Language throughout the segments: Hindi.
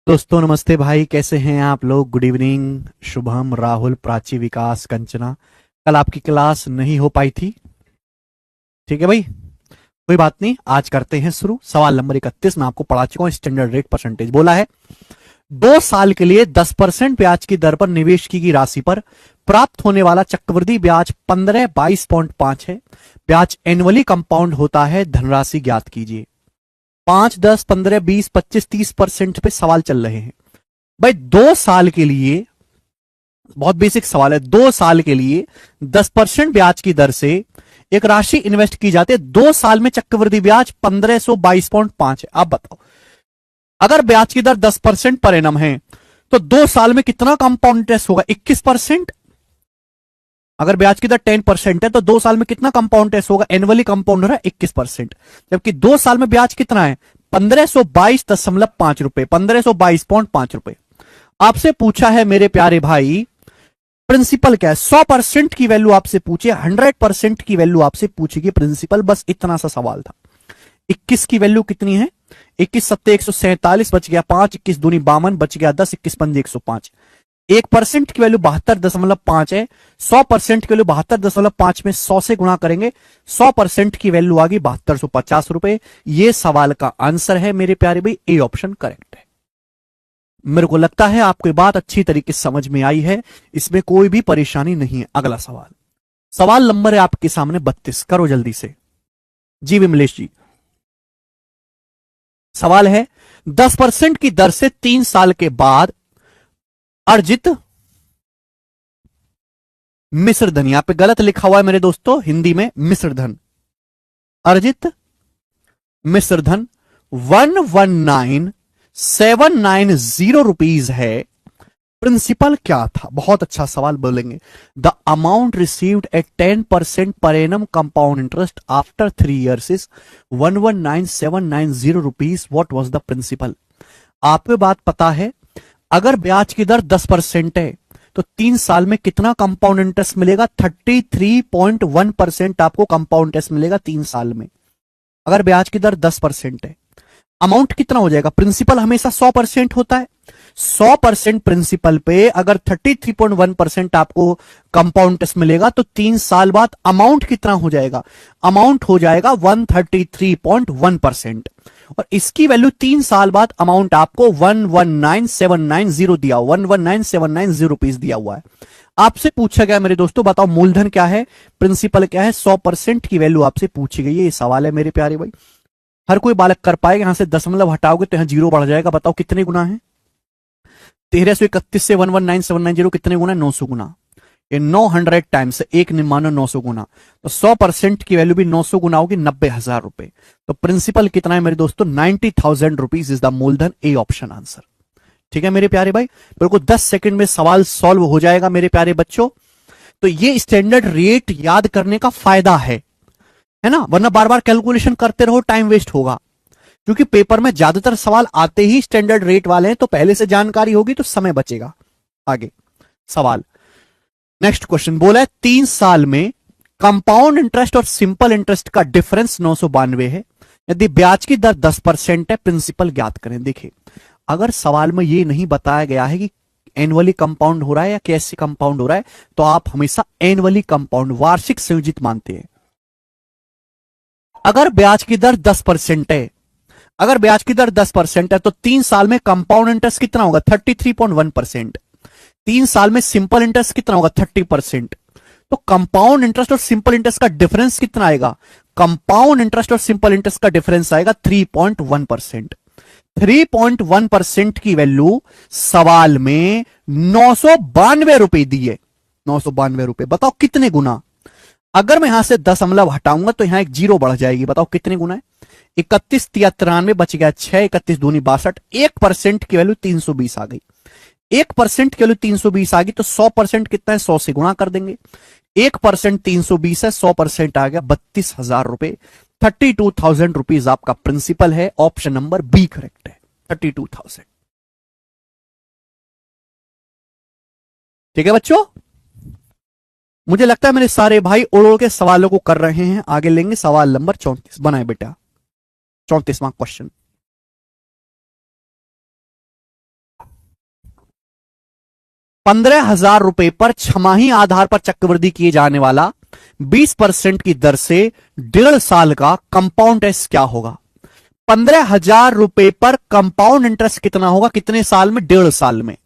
दोस्तों नमस्ते भाई, कैसे हैं आप लोग। Good evening. शुभम, राहुल, प्राची, विकास, कंचना। कल आपकी क्लास नहीं हो पाई थी, ठीक है भाई। कोई बात नहीं, आज करते हैं शुरू। सवाल नंबर 31 मैं आपको पढ़ा चुका हूं। स्टैंडर्ड रेट परसेंटेज बोला है, 2 साल के लिए 10% ब्याज की दर पर निवेश की गई राशि पर प्राप्त होने वाला चक्रवृद्धि ब्याज 15 22.5 है। ब्याज एनुअली कंपाउंड होता है। धनराशि ज्ञात कीजिए। 5 10 15 20 25 30% पे सवाल चल रहे हैं भाई। 2 साल के लिए, बहुत बेसिक सवाल है, 2 साल के लिए 10% ब्याज की दर से एक राशि इन्वेस्ट की जाती है। 2 साल में चक्रवृद्धि ब्याज 1522.5 है। आप बताओ, अगर ब्याज की दर 10% पर एनम है तो 2 साल में कितना कंपाउंड इंटरेस्ट होगा? 21%। अगर ब्याज की दर 10% है तो 2 साल में कितना कंपाउंड इंटरेस्ट होगा? एनुअली कंपाउंड हो रहा है 21%। जबकि 2 साल में ब्याज कितना है? 1522.5 रुपए, 1522.5 रुपए। आपसे पूछा है मेरे प्यारे भाई, प्रिंसिपल क्या है? 100% की वैल्यू आपसे पूछे, 100% की वैल्यू आपसे पूछेगी प्रिंसिपल। बस इतना सा सवाल था। 21 की वैल्यू कितनी है? 21 सत्ते 147, बच गया 5, 21 दूनी 52, बच गया 10, 21 पंजे 105। 1% की वैल्यू 72.5 है। 100% की वैल्यू 72.5 में 100 से गुणा करेंगे, 100% की वैल्यू आ गई 7250 रुपए। ये सवाल का आंसर है मेरे प्यारे भाई, ए ऑप्शन करेक्ट है। मेरे को लगता है आपको बात अच्छी तरीके से समझ में आई है, इसमें कोई भी परेशानी नहीं है। अगला सवाल, सवाल नंबर है आपके सामने 32। करो जल्दी से जी विमलेश जी। सवाल है, 10% की दर से 3 साल के बाद अर्जित मिश्र धन, यहां पे गलत लिखा हुआ है मेरे दोस्तों, हिंदी में मिश्र धन, अर्जित मिश्र धन 119790 रुपीज है। प्रिंसिपल क्या था? बहुत अच्छा सवाल बोलेंगे। The amount received at 10% per annum compound interest after 3 years is 119790 rupees. What was the principal? आपको बात पता है, अगर ब्याज की दर 10% है तो 3 साल में कितना कंपाउंड इंटरेस्ट मिलेगा? 33.1% आपको कंपाउंड इंटरेस्ट मिलेगा 3 साल में, अगर ब्याज की दर 10% है। अमाउंट कितना हो जाएगा? प्रिंसिपल हमेशा 100% होता है। 100% प्रिंसिपल पे अगर 33.1% आपको कंपाउंड इंटरेस्ट मिलेगा तो 3 साल बाद अमाउंट कितना हो जाएगा? अमाउंट हो जाएगा 133.1%। और इसकी वैल्यू 3 साल बाद अमाउंट आपको 119790 दिया, 119790 रुपीज दिया हुआ है। आपसे पूछा गया मेरे दोस्तों, बताओ मूलधन क्या है, प्रिंसिपल क्या है? 100% की वैल्यू आपसे पूछी गई है। ये सवाल है मेरे प्यारे भाई, हर कोई बालक कर पाएगा। यहां से दशमलव हटाओगे तो यहां जीरो बढ़ जाएगा। बताओ कितने गुना है? 1331 से 119790 कितने गुना है? 900 गुना। ये 900 टाइम्स, एक मानो 900 गुना, तो 100% की वैल्यू भी 900 गुना होगी, 90,000 रुपए। तो प्रिंसिपल कितना है मेरे दोस्तों? 90,000 रुपीज इज द मूलधन। A option answer. ठीक है मेरे प्यारे भाई, बिल्कुल 10 सेकंड में सवाल सॉल्व हो जाएगा मेरे प्यारे बच्चों। तो ये स्टैंडर्ड रेट याद करने का फायदा है ना, वरना बार बार कैलकुलेशन करते रहो, टाइम वेस्ट होगा। क्योंकि पेपर में ज्यादातर सवाल आते ही स्टैंडर्ड रेट वाले हैं, तो पहले से जानकारी होगी तो समय बचेगा। आगे सवाल, नेक्स्ट क्वेश्चन बोला है, 3 साल में कंपाउंड इंटरेस्ट और सिंपल इंटरेस्ट का डिफरेंस 992 है। यदि ब्याज की दर 10% है, प्रिंसिपल ज्ञात करें। देखिए, अगर सवाल में यह नहीं बताया गया है कि एनुअली कंपाउंड हो रहा है या कैसे कंपाउंड हो रहा है, तो आप हमेशा एनुअली कंपाउंड, वार्षिक संयोजित मानते हैं। अगर ब्याज की दर 10% है, अगर ब्याज की दर 10% है तो 3 साल में कंपाउंड इंटरेस्ट कितना होगा? 33.1%। 3 साल में सिंपल इंटरेस्ट कितना होगा? 30%। तो कंपाउंड इंटरेस्ट और सिंपल इंटरेस्ट का डिफरेंस कितना आएगा? कंपाउंड इंटरेस्ट और सिंपल इंटरेस्ट का डिफरेंस आएगा 3.1%। 3.1% की वैल्यू सवाल में 992 रुपए दी है। 992 रुपए, बताओ कितने गुना? अगर मैं यहां से दशमलव हटाऊंगा तो यहां एक जीरो बढ़ जाएगी। बताओ कितने गुना है? 31 93 बच गया 6, 31 दूनी 62। 1% की वैल्यु 320 आ गई। 1% की वैल्यू 320 आ गई तो 100% कितना है? 100 से गुणा कर देंगे। 1% 320 है, 100% आ गया 32,000 रुपए। 32,000 रुपीज आपका प्रिंसिपल है। ऑप्शन नंबर बी करेक्ट है, 32,000। ठीक है बच्चों, मुझे लगता है मेरे सारे भाई ओड़ ओड़ के सवालों को कर रहे हैं। आगे लेंगे सवाल नंबर 34 बनाए बेटा, 34वां क्वेश्चन। 15,000 रुपए पर छमाही आधार पर चक्रवृद्धि किए जाने वाला 20% की दर से 1.5 साल का कंपाउंड इंटरेस्ट क्या होगा? 15,000 रुपए पर कंपाउंड इंटरेस्ट कितना होगा? कितने साल में? 1.5 साल में।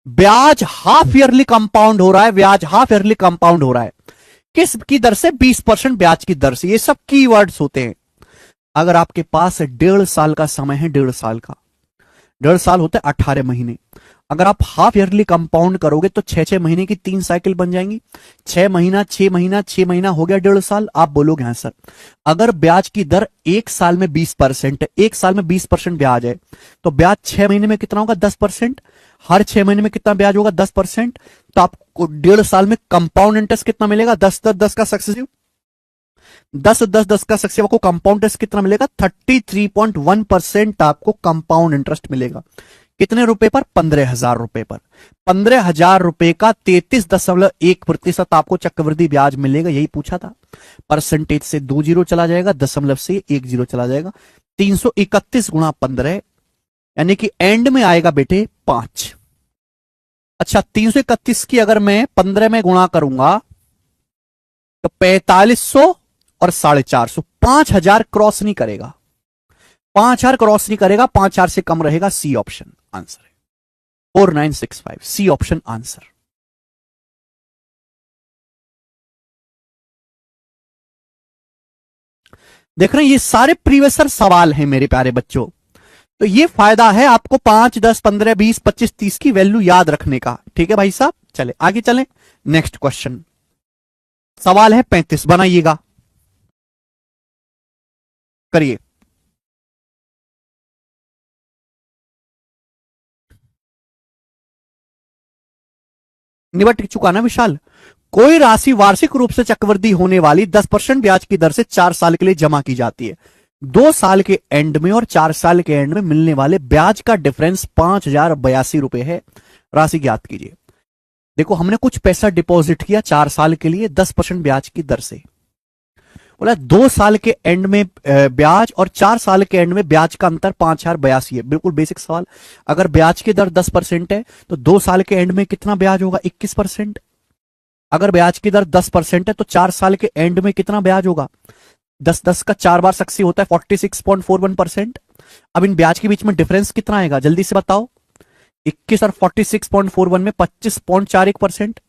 ब्याज हाफ ईयरली कंपाउंड हो रहा है, ब्याज हाफ ईयरली कंपाउंड हो रहा है। किस की दर से? 20% ब्याज की दर से। ये सब कीवर्ड्स होते हैं। अगर आपके पास 1.5 साल का समय है, 1.5 साल का, 1.5 साल होता है 18 महीने। अगर आप हाफ ईयरली कंपाउंड करोगे तो 6-6 महीने की 3 साइकिल बन जाएंगी। 6 महीना 6 महीना 6 महीना हो गया 1.5 साल। आप बोलोगे हाँ सर, अगर ब्याज की दर 1 साल में 20% है, 1 साल में 20% ब्याज है, तो ब्याज 6 महीने में कितना होगा? 10%। हर 6 महीने में कितना ब्याज होगा? 10%। तो आपको 1.5 साल में कंपाउंड इंटरेस्ट कितना मिलेगा? 10-10 का सक्सेसिव, 10-10 का सक्सेसिव आपको कंपाउंड इंटरेस्ट कितना मिलेगा? 33.1% आपको कंपाउंड इंटरेस्ट मिलेगा। कितने रुपए पर? 15,000 रुपए पर। 15,000 रुपए का 33.1% आपको चक्रवृद्धि ब्याज मिलेगा। यही पूछा था। परसेंटेज से 2 जीरो चला जाएगा, दशमलव से 1 जीरो चला जाएगा। 331 गुणा 15 यानी कि एंड में आएगा बेटे 5। अच्छा, 331 की अगर मैं 15 में गुणा करूंगा तो 4500 और 450, 5,000 क्रॉस नहीं करेगा। 5,000 क्रॉस नहीं करेगा, 5,000 से कम रहेगा। सी ऑप्शन आंसर है। 4965 सी ऑप्शन आंसर। देख रहे हैं, ये सारे प्रीवियसर सवाल हैं मेरे प्यारे बच्चों। तो ये फायदा है आपको 5, 10, 15, 20, 25, 30 की वैल्यू याद रखने का। ठीक है भाई साहब, चले आगे चलें। नेक्स्ट क्वेश्चन, सवाल है 35, बनाइएगा, करिए। निबट चुका ना विशाल? कोई राशि वार्षिक रूप से चक्रवृद्धि होने वाली 10% ब्याज की दर से 4 साल के लिए जमा की जाती है। 2 साल के एंड में और 4 साल के एंड में मिलने वाले ब्याज का डिफरेंस 5,082 रुपए है। राशि ज्ञात कीजिए। देखो, हमने कुछ पैसा डिपॉजिट किया 4 साल के लिए 10% ब्याज की दर से। बोला 2 साल के एंड में ब्याज और 4 साल के एंड में ब्याज का अंतर 5,082 है। बिल्कुल बेसिक सवाल। अगर ब्याज की दर 10% है तो 2 साल के एंड में कितना ब्याज होगा? 21%। अगर ब्याज की दर 10% है तो 4 साल के एंड में कितना ब्याज होगा? 10-10 का 4 बार सक्सी होता है, 46.41%। अब इन ब्याज के बीच में डिफरेंस कितना आएगा? जल्दी से बताओ। 21 और 46.41 में 25.41%,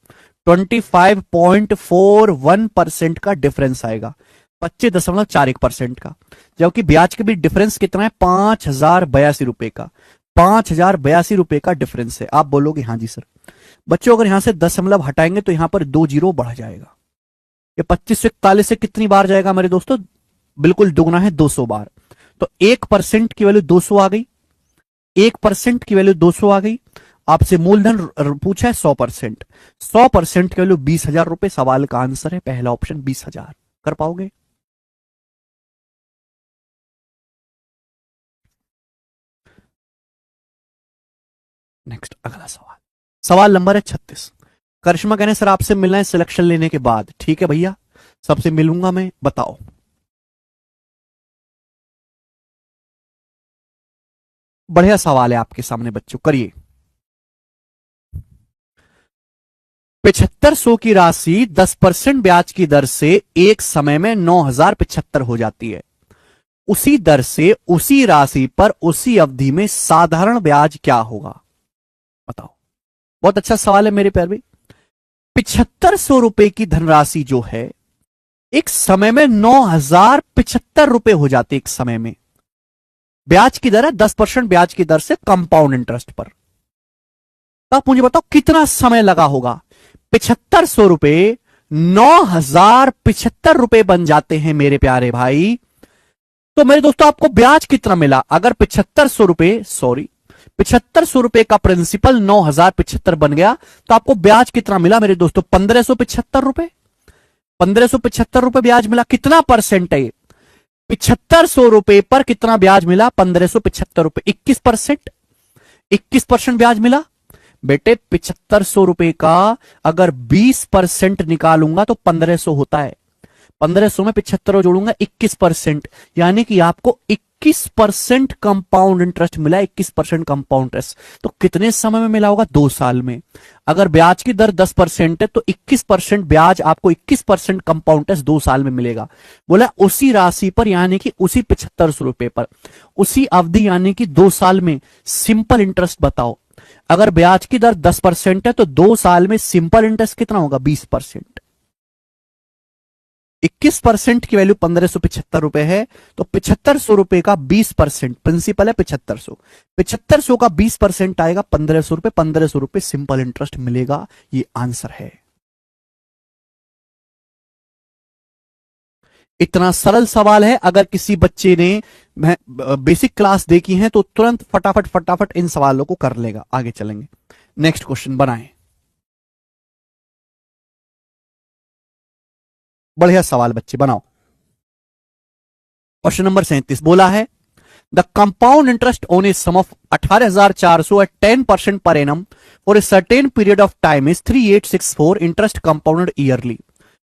25.41% का डिफरेंस आएगा। 25.41% का। जबकि ब्याज के बीच डिफरेंस कितना है? 5,082 रुपए का। 5,082 रुपए का डिफरेंस है। आप बोलोगे हाँ जी सर। बच्चों, अगर यहां से दशमलव हटाएंगे तो यहां पर 2 जीरो बढ़ जाएगा। ये 25 से 41 से कितनी बार जाएगा मेरे दोस्तों? बिल्कुल दुगना है, 200 बार। तो 1% की वैल्यू 200 आ गई। 1% की वैल्यू 200 आ गई। आपसे मूलधन पूछा है 100%। 100% की वैल्यू 20,000 रुपए। सवाल का आंसर है पहला ऑप्शन 20,000। कर पाओगे? नेक्स्ट अगला सवाल, सवाल नंबर है 36। करिश्मा कहने सर आपसे मिलना है सिलेक्शन लेने के बाद। ठीक है भैया, सबसे मिलूंगा मैं। बताओ, बढ़िया सवाल है आपके सामने बच्चों, करिए। 7500 की राशि 10% ब्याज की दर से एक समय में 9,075 हो जाती है। उसी दर से उसी राशि पर उसी अवधि में साधारण ब्याज क्या होगा? बताओ। बहुत अच्छा सवाल है मेरे प्यारे भाई। 7500 रुपए की धनराशि जो है एक समय में 9,075 रुपए हो जाते। एक समय में ब्याज की दर है 10% ब्याज की दर से कंपाउंड इंटरेस्ट पर। तो आप मुझे बताओ कितना समय लगा होगा? 7500 रुपए 9,075 रुपए बन जाते हैं मेरे प्यारे भाई। तो मेरे दोस्तों आपको ब्याज कितना मिला? अगर 7500 रुपए 7500 रुपए का प्रिंसिपल 9,075 बन गया तो आपको ब्याज कितना मिला मेरे दोस्तों? 1,575 रुपए। 1,575 रुपए ब्याज मिला। कितना परसेंट है? 7500 रुपए पर कितना ब्याज मिला? 1,575 रुपए। 21%। 21% ब्याज मिला बेटे। 7500 रुपए का अगर 20% निकालूंगा तो 1,500 होता है। 1,500 में 75 जोड़ूंगा 21%, यानी कि आपको 21% कंपाउंड इंटरेस्ट मिला, 21% कंपाउंड इंटरेस्ट। तो कितने समय में मिला होगा? 2 साल में। अगर ब्याज की दर 10% है तो 21% ब्याज आपको 21% कंपाउंड इंटरेस्ट 2 साल में मिलेगा। बोला उसी राशि पर यानी कि उसी 7500 रुपए पर उसी अवधि यानी कि 2 साल में सिंपल इंटरेस्ट बताओ। अगर ब्याज की दर 10% है तो 2 साल में सिंपल इंटरेस्ट कितना होगा? 20%। 21% की वैल्यू 1575 रुपए है, तो 7500 रुपए का 20%, प्रिंसिपल है 7500, 7500 का 20% आएगा 1500 रुपए, 1500 रुपए सिंपल इंटरेस्ट मिलेगा। ये आंसर है। इतना सरल सवाल है। अगर किसी बच्चे ने बेसिक क्लास देखी है तो तुरंत फटाफट फटाफट इन सवालों को कर लेगा। आगे चलेंगे, नेक्स्ट क्वेश्चन बनाएं। बढ़िया सवाल बच्चे बनाओ। क्वेश्चन नंबर 37 बोला है the compound interest on a sum of 18,400 at 10% per annum for a certain period of time is 3864 interest compounded yearly.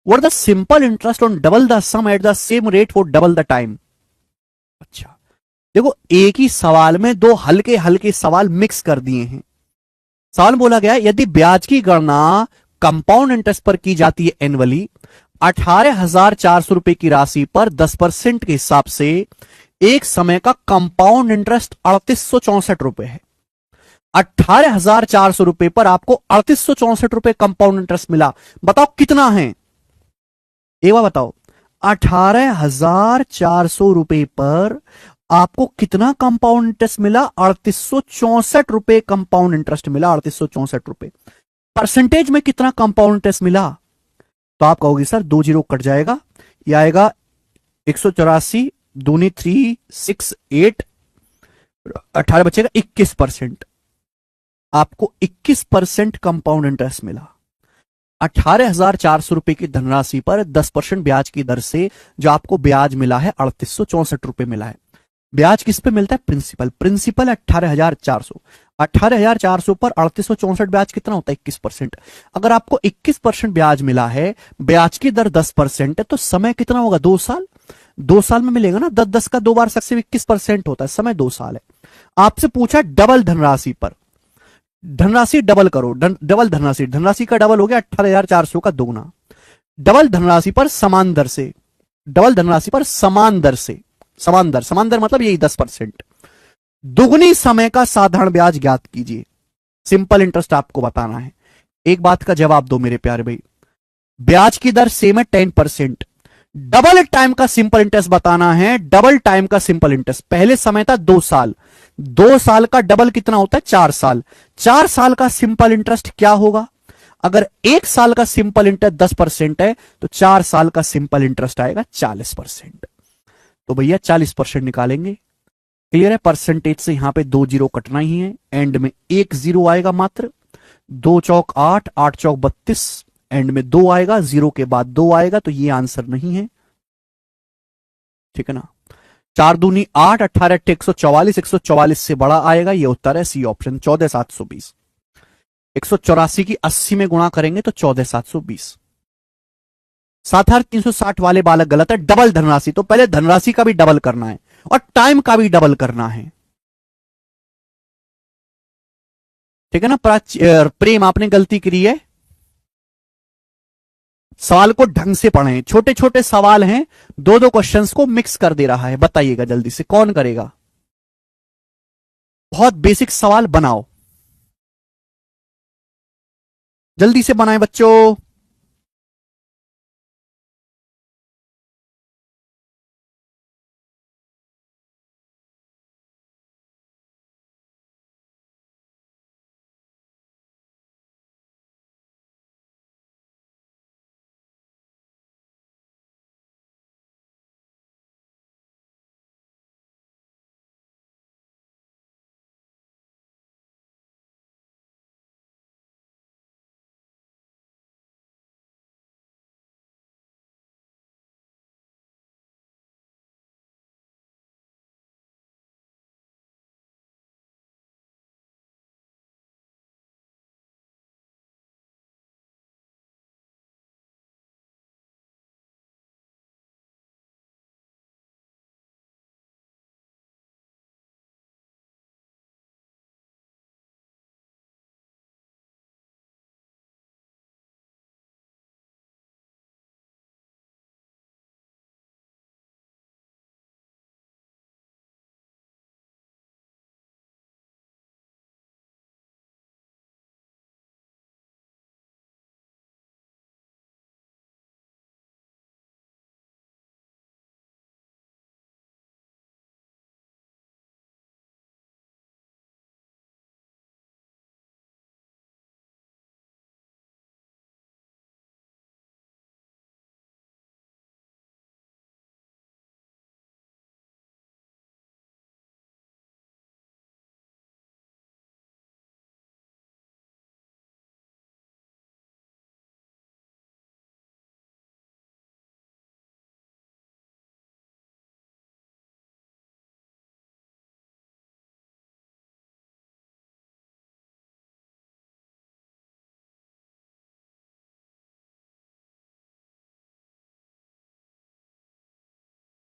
What the simple interest on double the sum at the same rate for double the time. अच्छा, देखो एक ही सवाल में दो हल्के हल्के सवाल मिक्स कर दिए हैं। सवाल बोला गया यदि ब्याज की गणना कंपाउंड इंटरेस्ट पर की जाती है एनुअली 18,400 रुपए की राशि पर 10% के हिसाब से एक समय का कंपाउंड इंटरेस्ट 3864 रुपए है। 18,400 रुपए पर आपको 3864 रुपए कंपाउंड इंटरेस्ट मिला। बताओ कितना है? एक बार बताओ, 18,400 रुपए पर आपको कितना कंपाउंड इंटरेस्ट मिला? 3864 रुपए कंपाउंड इंटरेस्ट मिला। 3864 रुपए परसेंटेज में कितना कंपाउंड इंटरेस्ट मिला? तो आप कहोगे सर 2 जीरो कट जाएगा, यह आएगा 184 दूनी 368, 18 बचेगा 21%। आपको 21% कंपाउंड इंटरेस्ट मिला। 18,400 रुपए की धनराशि पर 10% ब्याज की दर से जो आपको ब्याज मिला है 3864 रुपए मिला है। ब्याज किस पे मिलता है? प्रिंसिपल। प्रिंसिपल 18,400, 18,400 पर 3864 ब्याज कितना होता है? 21%। अगर आपको 21% ब्याज मिला है, ब्याज की दर 10% है, तो समय कितना होगा? 2 साल। 2 साल में मिलेगा ना, 10-10 का 2 बार सक्सेसिव 21% होता है, समय 2 साल है। आपसे पूछा डबल धनराशि पर, धनराशि डबल करो, डबल धनराशि, धनराशि का डबल हो गया 18,400 का दोगुना। डबल धनराशि पर समान दर से, डबल धनराशि पर समान दर से, समान दर मतलब यही 10%, दुगनी समय का साधारण ब्याज ज्ञात कीजिए। सिंपल इंटरेस्ट आपको बताना है। एक बात का जवाब दो मेरे प्यारे भाई, ब्याज की दर सेम है 10%, डबल टाइम का सिंपल इंटरेस्ट बताना है। डबल टाइम का सिंपल इंटरेस्ट, पहले समय था 2 साल, 2 साल का डबल कितना होता है? 4 साल। 4 साल का सिंपल इंटरेस्ट क्या होगा? अगर 1 साल का सिंपल इंटरेस्ट 10% है तो 4 साल का सिंपल इंटरेस्ट आएगा 40%। तो भैया 40% निकालेंगे। क्लियर है? परसेंटेज से यहां पे 2 जीरो कटना ही है, एंड में 1 जीरो आएगा मात्र। 2 चौक 8, 8 चौक 32, एंड में 2 आएगा, जीरो के बाद 2 आएगा, तो ये आंसर नहीं है। ठीक है ना? 4 दूनी 8, 18 144, 144 से बड़ा आएगा, ये उत्तर है सी ऑप्शन 14,720। 184 की 80 में गुणा करेंगे तो 14,720। 7,360 वाले बालक गलत है। डबल धनराशि, तो पहले धनराशि का भी डबल करना है और टाइम का भी डबल करना है। ठीक है ना? प्रेम आपने गलती करी है। सवाल को ढंग से पढ़ें, छोटे छोटे सवाल हैं, दो दो क्वेश्चंस को मिक्स कर दे रहा है। बताइएगा जल्दी से कौन करेगा? बहुत बेसिक सवाल बनाओ, जल्दी से बनाएं बच्चों।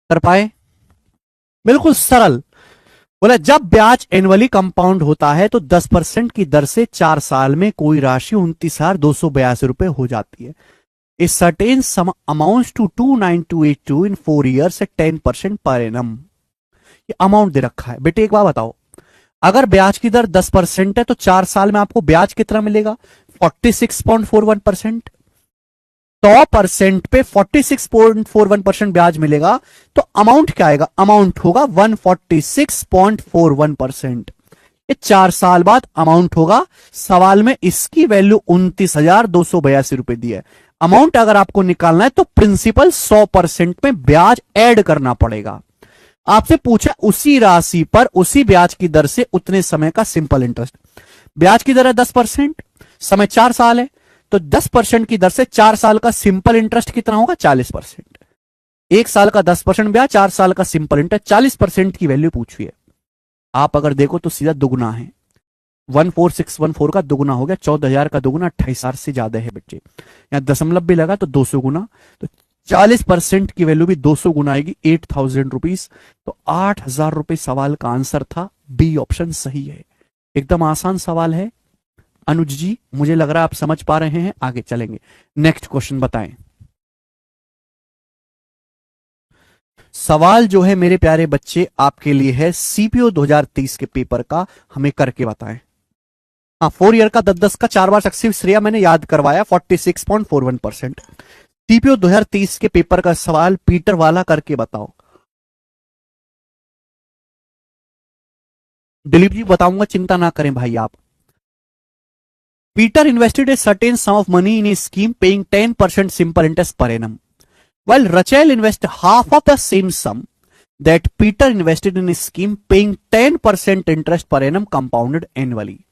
कर पाए? बिल्कुल सरल। बोला जब ब्याज एनुअली कंपाउंड होता है तो 10% की दर से 4 साल में कोई राशि 29,282 रुपए हो जाती है। A certain sum amounts to 29282 in 4 years at 10% per annum. ये अमाउंट दे रखा है। बेटे एक बार बताओ, अगर ब्याज की दर 10% है तो 4 साल में आपको ब्याज कितना मिलेगा? 46.41%। 100% पे 46.41% ब्याज मिलेगा तो अमाउंट क्या आएगा? अमाउंट होगा 146.41%। ये 4 साल बाद अमाउंट होगा। सवाल में इसकी वैल्यू 29,282 दी है। अमाउंट अगर आपको निकालना है तो प्रिंसिपल 100% में ब्याज ऐड करना पड़ेगा। आपसे पूछा उसी राशि पर उसी ब्याज की दर से उतने समय का सिंपल इंटरेस्ट। ब्याज की दर है 10%, समय 4 साल है, तो 10% की दर से 4 साल का सिंपल इंटरेस्ट कितना होगा? 40%। 1 साल का 10% ब्याज, 4 साल का सिंपल इंटरेस्ट, 40% की वैल्यू पूछी है। आप अगर देखो तो सीधा दुगुना है। 14614 का दुगुना हो गया, 14,000 का दुगुना 28,000 से ज्यादा है बच्चे। यहां दशमलव भी लगा तो 200 गुना, तो 40% की वैल्यू भी 200 गुना आएगी, 8,000 रुपीज। तो 8,000 रुपए सवाल का आंसर था। बी ऑप्शन सही है। एकदम आसान सवाल है। अनुज जी मुझे लग रहा है आप समझ पा रहे हैं। आगे चलेंगे, नेक्स्ट क्वेश्चन बताएं। सवाल जो है मेरे प्यारे बच्चे आपके लिए है सीपीओ 2030 के पेपर का, हमें करके बताएं। हाँ, 4 ईयर का 10-10 का 4 बार सक्सेसिव श्रेया मैंने याद करवाया, 46.41%। सीपीओ 2030 के पेपर का सवाल पीटर वाला करके बताओ। दिलीप जी बताऊंगा, चिंता ना करें भाई आप। Peter invested A certain some of money in A scheme paying 10% simple interest per annum, while Rachel invested half of the same sum that Peter invested in a scheme paying 10% interest per annum compounded annually.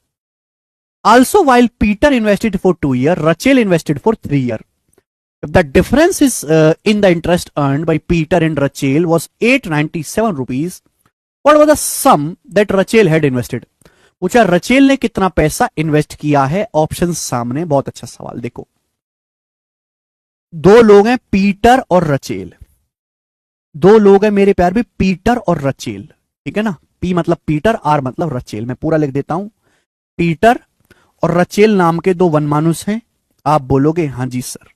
Also, while Peter invested for 2 years, Rachel invested for 3 years. If the difference is in the interest earned by Peter and Rachel was 897 rupees, what was the sum that Rachel had invested? पूछा रचेल ने कितना पैसा इन्वेस्ट किया है। ऑप्शन सामने, बहुत अच्छा सवाल। देखो दो लोग हैं पीटर और रचेल, दो लोग हैं मेरे प्यार भी पीटर और रचेल, ठीक है ना। पी मतलब पीटर, आर मतलब रचेल। मैं पूरा लिख देता हूं, पीटर और रचेल नाम के दो वनमानुष हैं। आप बोलोगे हाँ जी सर।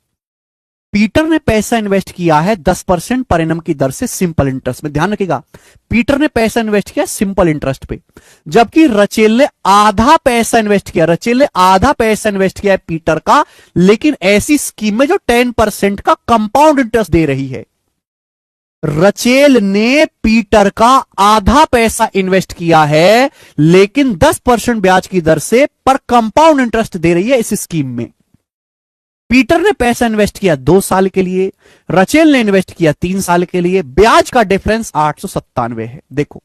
पीटर ने पैसा इन्वेस्ट किया है 10% पर एनम की दर से सिंपल इंटरेस्ट में। ध्यान रखिएगा, पीटर ने पैसा इन्वेस्ट किया सिंपल इंटरेस्ट पे, जबकि रचेल ने आधा पैसा इन्वेस्ट किया। रचेल ने आधा पैसा इन्वेस्ट किया है पीटर का, लेकिन ऐसी स्कीम में जो 10% का कंपाउंड इंटरेस्ट दे रही है। रचेल ने पीटर का आधा पैसा इन्वेस्ट किया है, लेकिन 10% ब्याज की दर से पर कंपाउंड इंटरेस्ट दे रही है इस स्कीम में। पीटर ने पैसा इन्वेस्ट किया 2 साल के लिए, रचेल ने इन्वेस्ट किया 3 साल के लिए। ब्याज का डिफरेंस 897 है। देखो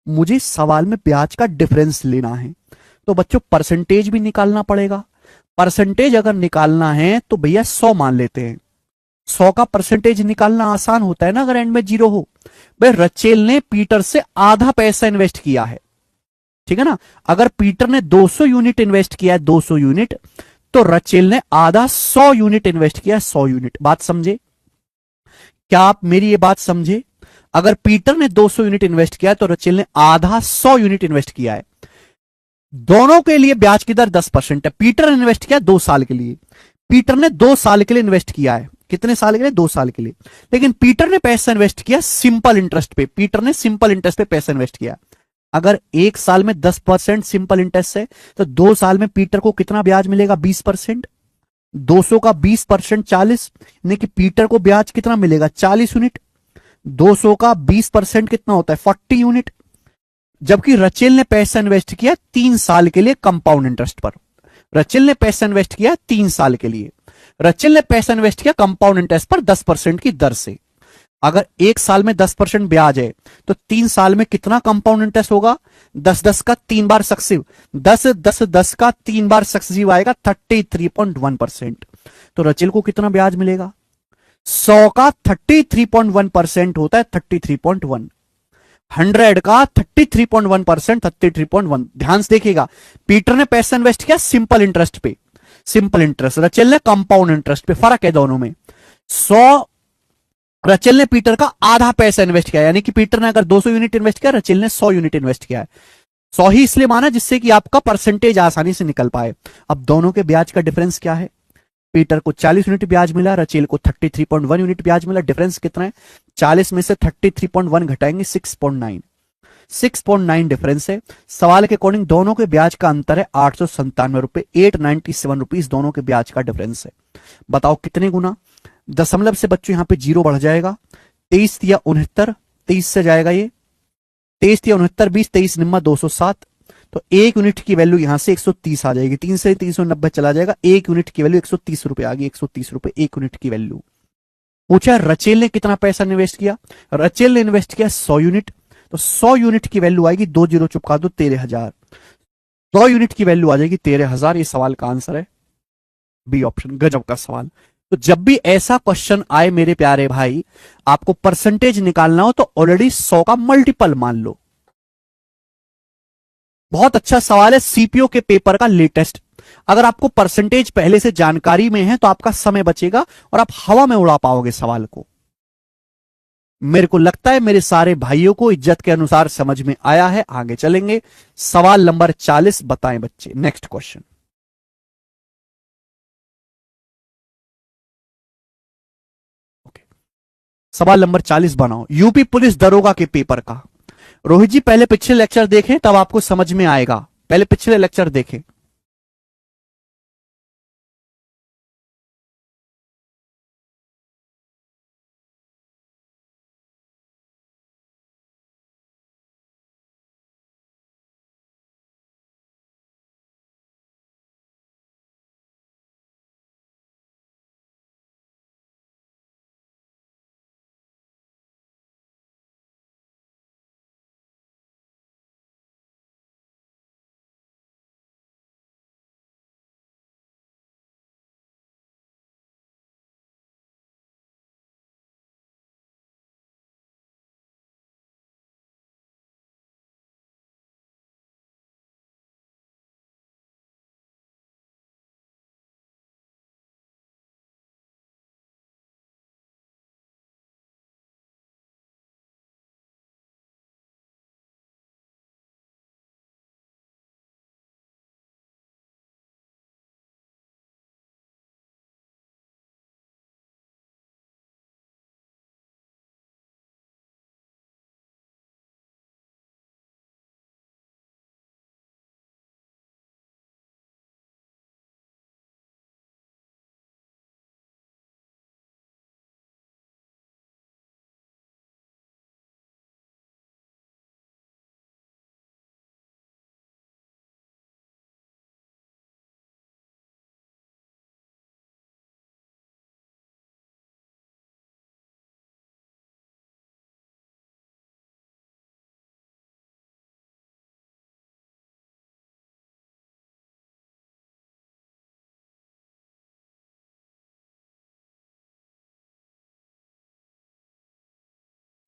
मुझे सवाल में ब्याज का डिफरेंस लेना है तो बच्चों परसेंटेज भी निकालना पड़ेगा। परसेंटेज अगर निकालना है तो भैया 100 मान लेते हैं। 100 का परसेंटेज निकालना आसान होता है ना अगर एंड में 0 हो। भाई रचेल ने पीटर से आधा पैसा इन्वेस्ट किया है, ठीक है ना। अगर पीटर ने 200 यूनिट इन्वेस्ट किया है, 200 यूनिट, तो रचेल ने आधा 100 यूनिट इन्वेस्ट किया, 100 यूनिट। बात समझे? क्या आप मेरी ये बात समझे? अगर पीटर ने 200 यूनिट इन्वेस्ट किया तो रचेल ने आधा 100 यूनिट इन्वेस्ट किया है। दोनों के लिए ब्याज की दर 10% है। पीटर ने इन्वेस्ट किया 2 साल के लिए, पीटर ने 2 साल के लिए इन्वेस्ट किया है। कितने साल के लिए? 2 साल के लिए। लेकिन पीटर ने पैसा इन्वेस्ट किया सिंपल इंटरेस्ट पे। पीटर ने सिंपल इंटरेस्ट पे पैसा इन्वेस्ट किया। अगर 1 साल में 10% सिंपल इंटरेस्ट है तो 2 साल में पीटर को कितना ब्याज मिलेगा? 20%। 200 का 20% 40, यानी कि पीटर को ब्याज कितना मिलेगा? 40 यूनिट। 200 का 20% कितना होता है? 40 यूनिट। जबकि रचेल ने पैसा इन्वेस्ट किया 3 साल के लिए कंपाउंड इंटरेस्ट पर। रचेल ने पैसा इन्वेस्ट किया 3 साल के लिए, रचेल ने पैसा इन्वेस्ट किया कंपाउंड इंटरेस्ट पर 10% की दर से। अगर 1 साल में 10% ब्याज है तो 3 साल में कितना कंपाउंड इंटरेस्ट होगा? 10-10 का 3 बार सक्सेसिव, 10-10-10 का 3 बार सक्सेसिव आएगा 33.1%। तो रचेल को कितना ब्याज मिलेगा? 100 का 33.1% होता है 33.1। 100 का 33.1%, 33.1। ध्यान से देखिएगा, पीटर ने पैसा इन्वेस्ट किया सिंपल इंटरेस्ट पे, सिंपल इंटरेस्ट, रचेल ने कंपाउंड इंटरेस्ट पे। फर्क है दोनों में। 100 रचेल ने पीटर का आधा पैसा इन्वेस्ट किया, यानी कि पीटर ने अगर 200 यूनिट इन्वेस्ट किया, रचेल ने 100 यूनिट इन्वेस्ट किया है। 100 ही इसलिए माना जिससे कि आपका परसेंटेज आसानी से निकल पाए। अब दोनों के ब्याज का डिफरेंस क्या है? पीटर को 40 यूनिट ब्याज मिला, रचेल को 33.1 यूनिट ब्याज मिला। डिफरेंस कितना है? 40 में से 33.1 घटाएंगे 6.9, 6.9 डिफरेंस है। सवाल के अकॉर्डिंग दोनों के ब्याज का अंतर है 897 रुपए, 897 रुपीज दोनों के ब्याज का डिफरेंस है। बताओ कितने गुना? दशमलव से बच्चों यहां पे जीरो बढ़ जाएगा, 23 या 69, 23 से जाएगा ये, 23 या 69, 20, 23 निम्मा 207, तो एक यूनिट की वैल्यू यहां से 130 आ जाएगी, 3 से 390 चला जाएगा, एक यूनिट की वैल्यू 130 रुपए आ गई, 130 रुपए एक यूनिट की वैल्यू। पूछा रचेल ने कितना पैसा इन्वेस्ट किया? रचेल ने इन्वेस्ट किया 100 यूनिट, तो 100 यूनिट की वैल्यू आएगी, 2 जीरो चुपका दो, 13,000। 100 यूनिट की वैल्यू आ जाएगी 13,000। ये सवाल का आंसर है बी ऑप्शन। गजब का सवाल। तो जब भी ऐसा क्वेश्चन आए मेरे प्यारे भाई, आपको परसेंटेज निकालना हो तो ऑलरेडी 100 का मल्टीपल मान लो। बहुत अच्छा सवाल है, सीपीओ के पेपर का लेटेस्ट। अगर आपको परसेंटेज पहले से जानकारी में है तो आपका समय बचेगा और आप हवा में उड़ा पाओगे सवाल को। मेरे को लगता है मेरे सारे भाइयों को इज्जत के अनुसार समझ में आया है। आगे चलेंगे, सवाल नंबर 40 बताएं बच्चे, नेक्स्ट क्वेश्चन। सवाल नंबर 40 बनाओ, यूपी पुलिस दरोगा के पेपर का। रोहित जी पहले पिछले लेक्चर देखें तब आपको समझ में आएगा, पहले पिछले लेक्चर देखें।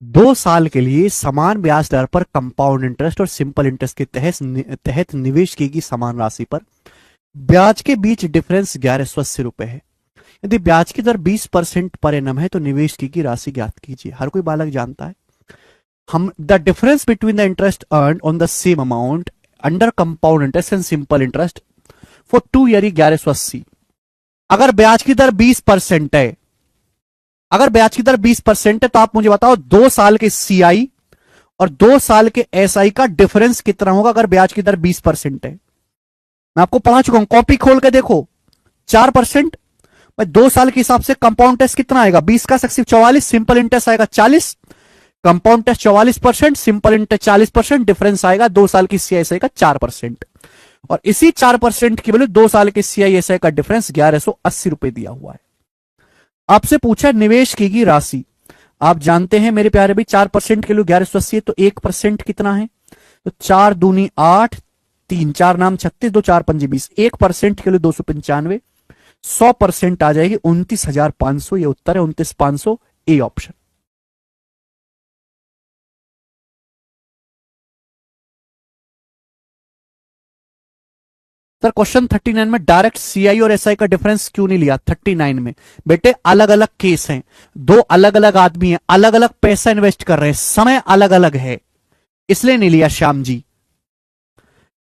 दो साल के लिए समान ब्याज दर पर कंपाउंड इंटरेस्ट और सिंपल इंटरेस्ट के तहत निवेश की गई समान राशि पर ब्याज के बीच डिफरेंस 1180 रुपए है। यदि ब्याज की दर 20% पर एनम है तो निवेश की गई राशि ज्ञात कीजिए। हर कोई बालक जानता है हम the difference between the interest earn on the same amount under compound interest and simple interest for 2 year 1180। अगर ब्याज की दर 20% है, अगर ब्याज की दर 20% है तो आप मुझे बताओ 2 साल के सीआई और 2 साल के एसआई का डिफरेंस कितना होगा अगर ब्याज की दर 20% है। मैं आपको पढ़ा चुका हूं, कॉपी खोल के देखो। 4%, 2 साल के हिसाब से कंपाउंड टेस्ट कितना आएगा? 20 का 44, सिंपल इंटरेस्ट आएगा 40, compound test 44%, simple interest 40%, difference आएगा 2 साल की सीआईएसआई का 4%। और इसी 4% की वैल्यू 2 साल के सीआईएसआई का डिफरेंस 1180 रुपए दिया हुआ है। आपसे पूछा निवेश की गई राशि, आप जानते हैं मेरे प्यारे भाई 4% के लिए 1180 है तो 1% कितना है? तो 4 दूनी 8, 3 4 नाम 36, 2 4 5 20, 1% के लिए 295, 100% आ जाएगी 29,500। ये उत्तर है 29,500, ए ऑप्शन। सर क्वेश्चन 39 में डायरेक्ट सीआई और एसआई का डिफरेंस क्यों नहीं लिया 39 में? बेटे अलग अलग केस हैं, दो अलग अलग आदमी हैं, अलग अलग पैसा इन्वेस्ट कर रहे हैं, समय अलग अलग है, इसलिए नहीं लिया श्याम जी।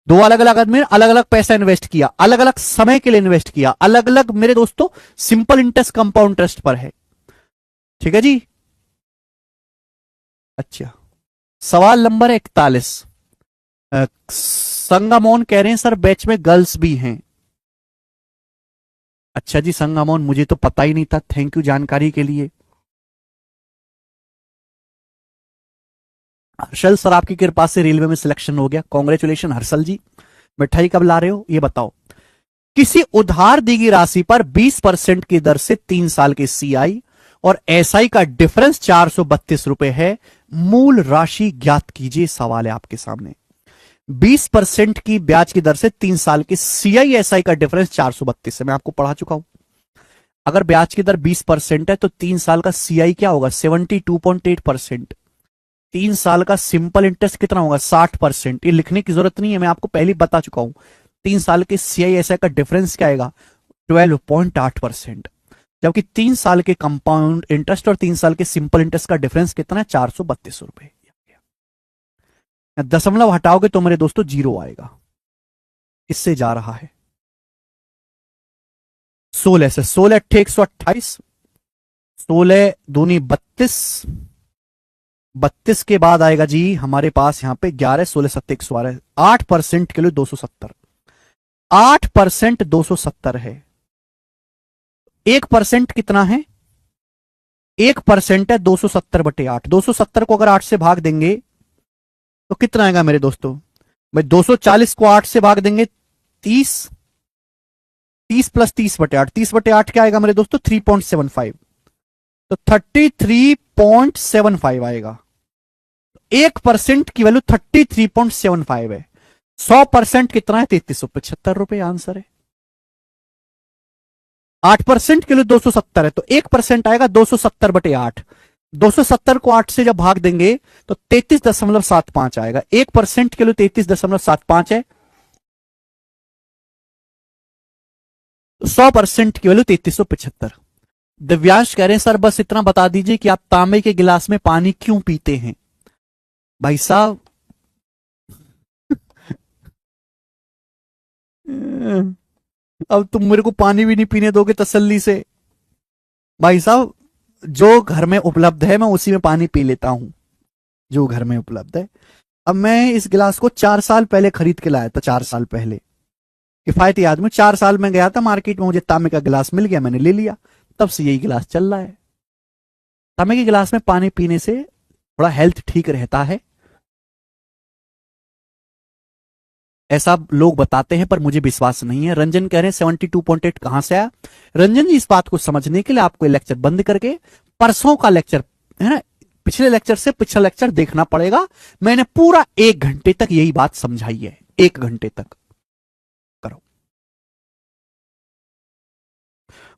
दो अलग अलग आदमी अलग अलग पैसा इन्वेस्ट किया, अलग अलग समय के लिए इन्वेस्ट किया, अलग अलग मेरे दोस्तों सिंपल इंटरेस्ट कंपाउंड इंटरेस्ट पर है। ठीक है जी। अच्छा, सवाल नंबर 41 संगमोन कह रहे हैं सर बैच में गर्ल्स भी हैं। अच्छा जी संगमोन, मुझे तो पता ही नहीं था, थैंक यू जानकारी के लिए। हर्षल सर आपकी कृपा से रेलवे में सिलेक्शन हो गया, कांग्रेचुलेशन हर्षल जी। मिठाई कब ला रहे हो ये बताओ। किसी उधार दी गई राशि पर 20% की दर से 3 साल के सीआई और एसआई का डिफरेंस 432 रुपए है, मूल राशि ज्ञात कीजिए। सवाल है आपके सामने, 20% की ब्याज की दर से 3 साल के सीआई एसआई का डिफरेंस 432 है। मैं आपको पढ़ा चुका हूं, अगर ब्याज की दर 20% है तो 3 साल का सीआई क्या होगा 72.8%। 3 साल का सिंपल इंटरेस्ट कितना होगा 60%। ये लिखने की जरूरत नहीं है, मैं आपको पहले बता चुका हूं। 3 साल के सीआई एसआई का डिफरेंस क्या आएगा 12.8%, जबकि 3 साल के कंपाउंड इंटरेस्ट और 3 साल के सिंपल इंटरेस्ट का डिफरेंस कितना है 432 रुपए। दशमलव हटाओगे तो मेरे दोस्तों जीरो आएगा, इससे जा रहा है 16 से। 16 अट्ठे 128, 16 दूनी 32, 32 के बाद आएगा जी हमारे पास यहां पे 11, 16 सत्ते 112, 8% के लिए 270, 8% 270 है। 1% कितना है 1% है 270/8। 270 को अगर 8 से भाग देंगे तो कितना आएगा मेरे दोस्तों भाई 240 को 8 से भाग देंगे 30, 30 प्लस 30/8, 30/8 क्या आएगा मेरे दोस्तों 3.75, तो 33.75 आएगा। 1% की वैल्यू 33.75 है, 100% कितना है 3375 रुपए आंसर है। 8% के लिए 270 है तो 1% आएगा 270/8। 270 को 8 से जब भाग देंगे तो 33.75 आएगा। 1% के लिए 33.75 है, 100% की वैल्यू 3375। दिव्यांश कह रहे हैं सर बस इतना बता दीजिए कि आप तांबे के गिलास में पानी क्यों पीते हैं। भाई साहब अब तुम मेरे को पानी भी नहीं पीने दोगे तसल्ली से। भाई साहब जो घर में उपलब्ध है मैं उसी में पानी पी लेता हूं, जो घर में उपलब्ध है। अब मैं इस गिलास को 4 साल पहले खरीद के लाया था, 4 साल पहले किफायती आदमी। 4 साल में गया था मार्केट में, मुझे तांबे का गिलास मिल गया, मैंने ले लिया, तब से यही गिलास चल रहा है। तांबे के गिलास में पानी पीने से थोड़ा हेल्थ ठीक रहता है, ऐसा लोग बताते हैं, पर मुझे विश्वास नहीं है। रंजन कह रहे हैं 72.8 कहां से आया। रंजन जी इस बात को समझने के लिए आपको लेक्चर बंद करके परसों का लेक्चर है ना, पिछले लेक्चर से पिछला लेक्चर देखना पड़ेगा। मैंने पूरा 1 घंटे तक यही बात समझाई है, 1 घंटे तक करो।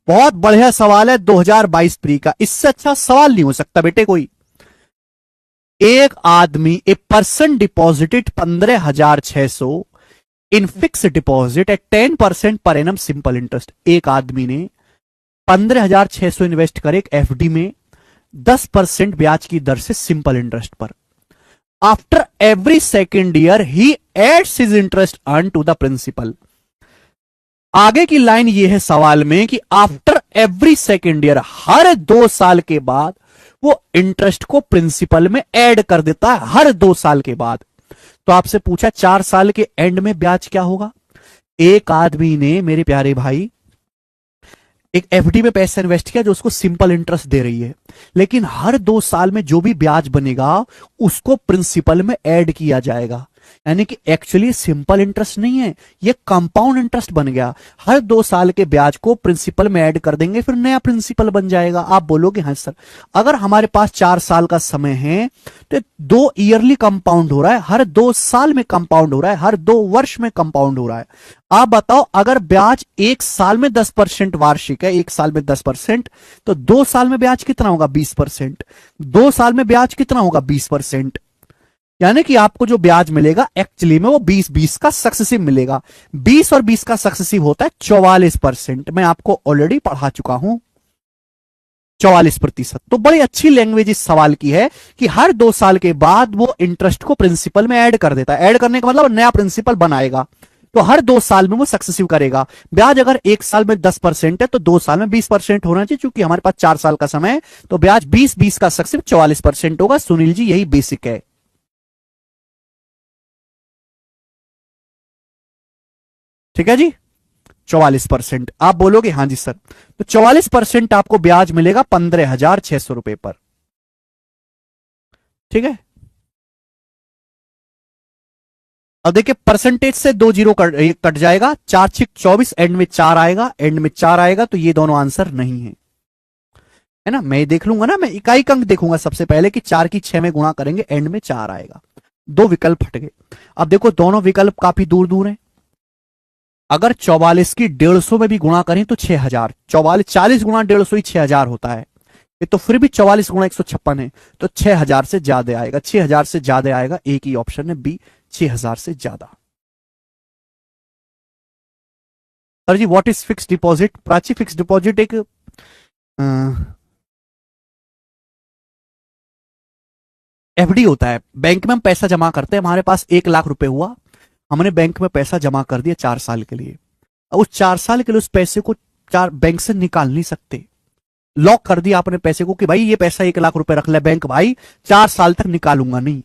बहुत बढ़िया सवाल है 2022 प्री का, इससे अच्छा सवाल नहीं हो सकता बेटे कोई। एक आदमी a person deposited 15,600 in fix deposit eight 10% per annum simple interest. एक आदमी ने 15,600 इन्वेस्ट करे एक एफडी में 10% ब्याज की दर से सिंपल इंटरेस्ट पर। After every second year he adds his interest earn to the principal. आगे की लाइन ये है सवाल में कि आफ्टर एवरी सेकेंड ईयर, हर 2 साल के बाद वो इंटरेस्ट को प्रिंसिपल में ऐड कर देता है, हर 2 साल के बाद। तो आपसे पूछा 4 साल के एंड में ब्याज क्या होगा। एक आदमी ने मेरे प्यारे भाई एक एफडी में पैसा इन्वेस्ट किया जो उसको सिंपल इंटरेस्ट दे रही है, लेकिन हर 2 साल में जो भी ब्याज बनेगा उसको प्रिंसिपल में ऐड किया जाएगा। यानी कि एक्चुअली सिंपल इंटरेस्ट नहीं है, ये कंपाउंड इंटरेस्ट बन गया। हर 2 साल के ब्याज को प्रिंसिपल में ऐड कर देंगे, फिर नया प्रिंसिपल बन जाएगा। आप बोलोगे हाँ सर, अगर हमारे पास 4 साल का समय है तो 2 ईयरली कंपाउंड हो रहा है, हर 2 साल में कंपाउंड हो रहा है, हर 2 वर्ष में कंपाउंड हो रहा है। आप बताओ अगर ब्याज 1 साल में 10% वार्षिक है, 1 साल में 10%, तो 2 साल में ब्याज कितना होगा 20%, 2 साल में ब्याज कितना होगा 20%। यानी कि आपको जो ब्याज मिलेगा एक्चुअली में वो 20-20 का सक्सेसिव मिलेगा। 20 और 20 का सक्सेसिव होता है 44%। मैं आपको ऑलरेडी पढ़ा चुका हूं 44%। तो बड़ी अच्छी लैंग्वेज इस सवाल की है कि हर 2 साल के बाद वो इंटरेस्ट को प्रिंसिपल में ऐड कर देता है। ऐड करने का मतलब नया प्रिंसिपल बनाएगा, तो हर 2 साल में वो सक्सेसिव करेगा। ब्याज अगर 1 साल में 10% है तो 2 साल में 20% होना चाहिए, क्योंकि हमारे पास 4 साल का समय है। तो ब्याज 20-20 का सक्सेसिव 44% होगा। सुनील जी यही बेसिक है। ठीक है जी, 44%। आप बोलोगे हाँ जी सर, तो 44% आपको ब्याज मिलेगा 15,600 रुपए पर। ठीक है, अब देखिए परसेंटेज से 2 जीरो कट जाएगा, 4×6 = 24, एंड में 4 आएगा, एंड में 4 आएगा, तो ये दोनों आंसर नहीं है, है ना। मैं देख लूंगा ना, मैं इकाई अंक देखूंगा सबसे पहले कि 4 की 6 में गुणा करेंगे, एंड में 4 आएगा। 2 विकल्प हट गए। अब देखो दोनों विकल्प काफी दूर दूर हैं। अगर 44 की 150 में भी गुणा करें तो 6,000। 44 40 गुणा 150 ही 6,000 होता है। ये तो फिर भी 44 गुणा 156 है, तो 6,000 से ज्यादा आएगा। 6,000 से ज्यादा आएगा, एक ही ऑप्शन है बी, 6,000 से ज्यादा। Sir ji what is fix deposit? Prachi fix deposit एक एफडी होता है। बैंक में हम पैसा जमा करते हैं, हमारे पास 1 लाख रुपए हुआ, हमने बैंक में पैसा जमा कर दिया 4 साल के लिए। अब उस 4 साल के लिए उस पैसे को चार बैंक से निकाल नहीं सकते। लॉक कर दिया आपने पैसे को कि भाई ये पैसा 1 लाख रुपए रख ले बैंक भाई, 4 साल तक निकालूंगा नहीं।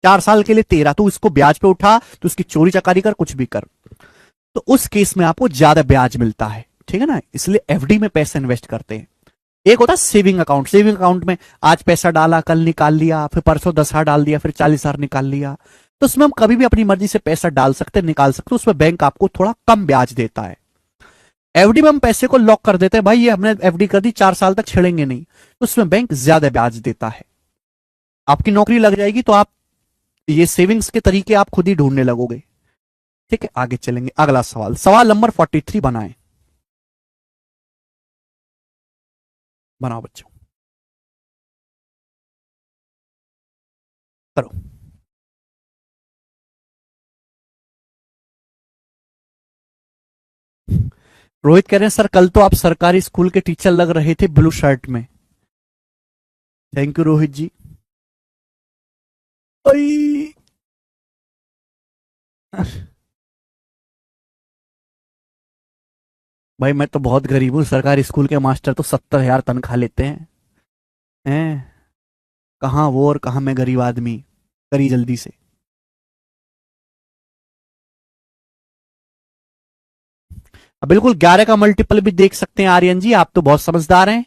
4 साल के लिए तेरा, तो इसको ब्याज पे उठा, तो उसकी चोरी चकारी कर, कुछ भी कर, तो उस केस में आपको ज्यादा ब्याज मिलता है। ठीक है ना, इसलिए एफडी में पैसा इन्वेस्ट करते हैं। एक होता है सेविंग अकाउंट। सेविंग अकाउंट में आज पैसा डाला, कल निकाल लिया, फिर परसों 10,000 डाल दिया, फिर 40,000 निकाल लिया। तो उसमें हम कभी भी अपनी मर्जी से पैसा डाल सकते हैं, निकाल सकते हैं, उसमें बैंक आपको थोड़ा कम ब्याज देता है। एफडी में हम पैसे को लॉक कर देते हैं, भाई ये हमने एफडी कर दी, 4 साल तक छेड़ेंगे नहीं, तो उसमें बैंक ज्यादा ब्याज देता है। आपकी नौकरी लग जाएगी तो आप ये सेविंग्स के तरीके आप खुद ही ढूंढने लगोगे। ठीक है, आगे चलेंगे। अगला सवाल, सवाल नंबर 43 बनाएं। बनाओ बच्चों, करो। रोहित कह रहे हैं सर कल तो आप सरकारी स्कूल के टीचर लग रहे थे ब्लू शर्ट में। थैंक यू रोहित जी। ओई। भाई मैं तो बहुत गरीब हूँ, सरकारी स्कूल के मास्टर तो 70,000 तनख्वाह लेते हैं। कहाँ वो और कहाँ मैं गरीब आदमी। करी जल्दी से। अब बिल्कुल 11 का मल्टीपल भी देख सकते हैं आर्यन जी, आप तो बहुत समझदार हैं।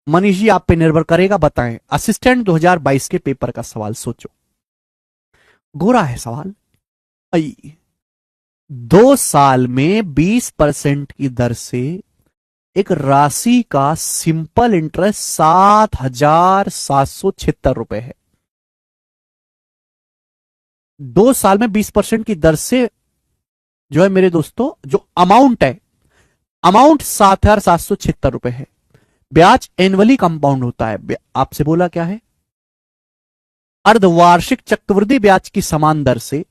मनीष जी आप पे निर्भर करेगा, बताएं। असिस्टेंट 2022 के पेपर का सवाल सोचो, गोरा है सवाल। आई 2 साल में 20% की दर से एक राशि का सिंपल इंटरेस्ट 7,776 रुपए है। 2 साल में 20% की दर से जो है मेरे दोस्तों, जो अमाउंट है, अमाउंट 7,776 रुपए है। ब्याज एनुअली कंपाउंड होता है। आपसे बोला क्या है, अर्धवार्षिक चक्रवृद्धि ब्याज की समान दर से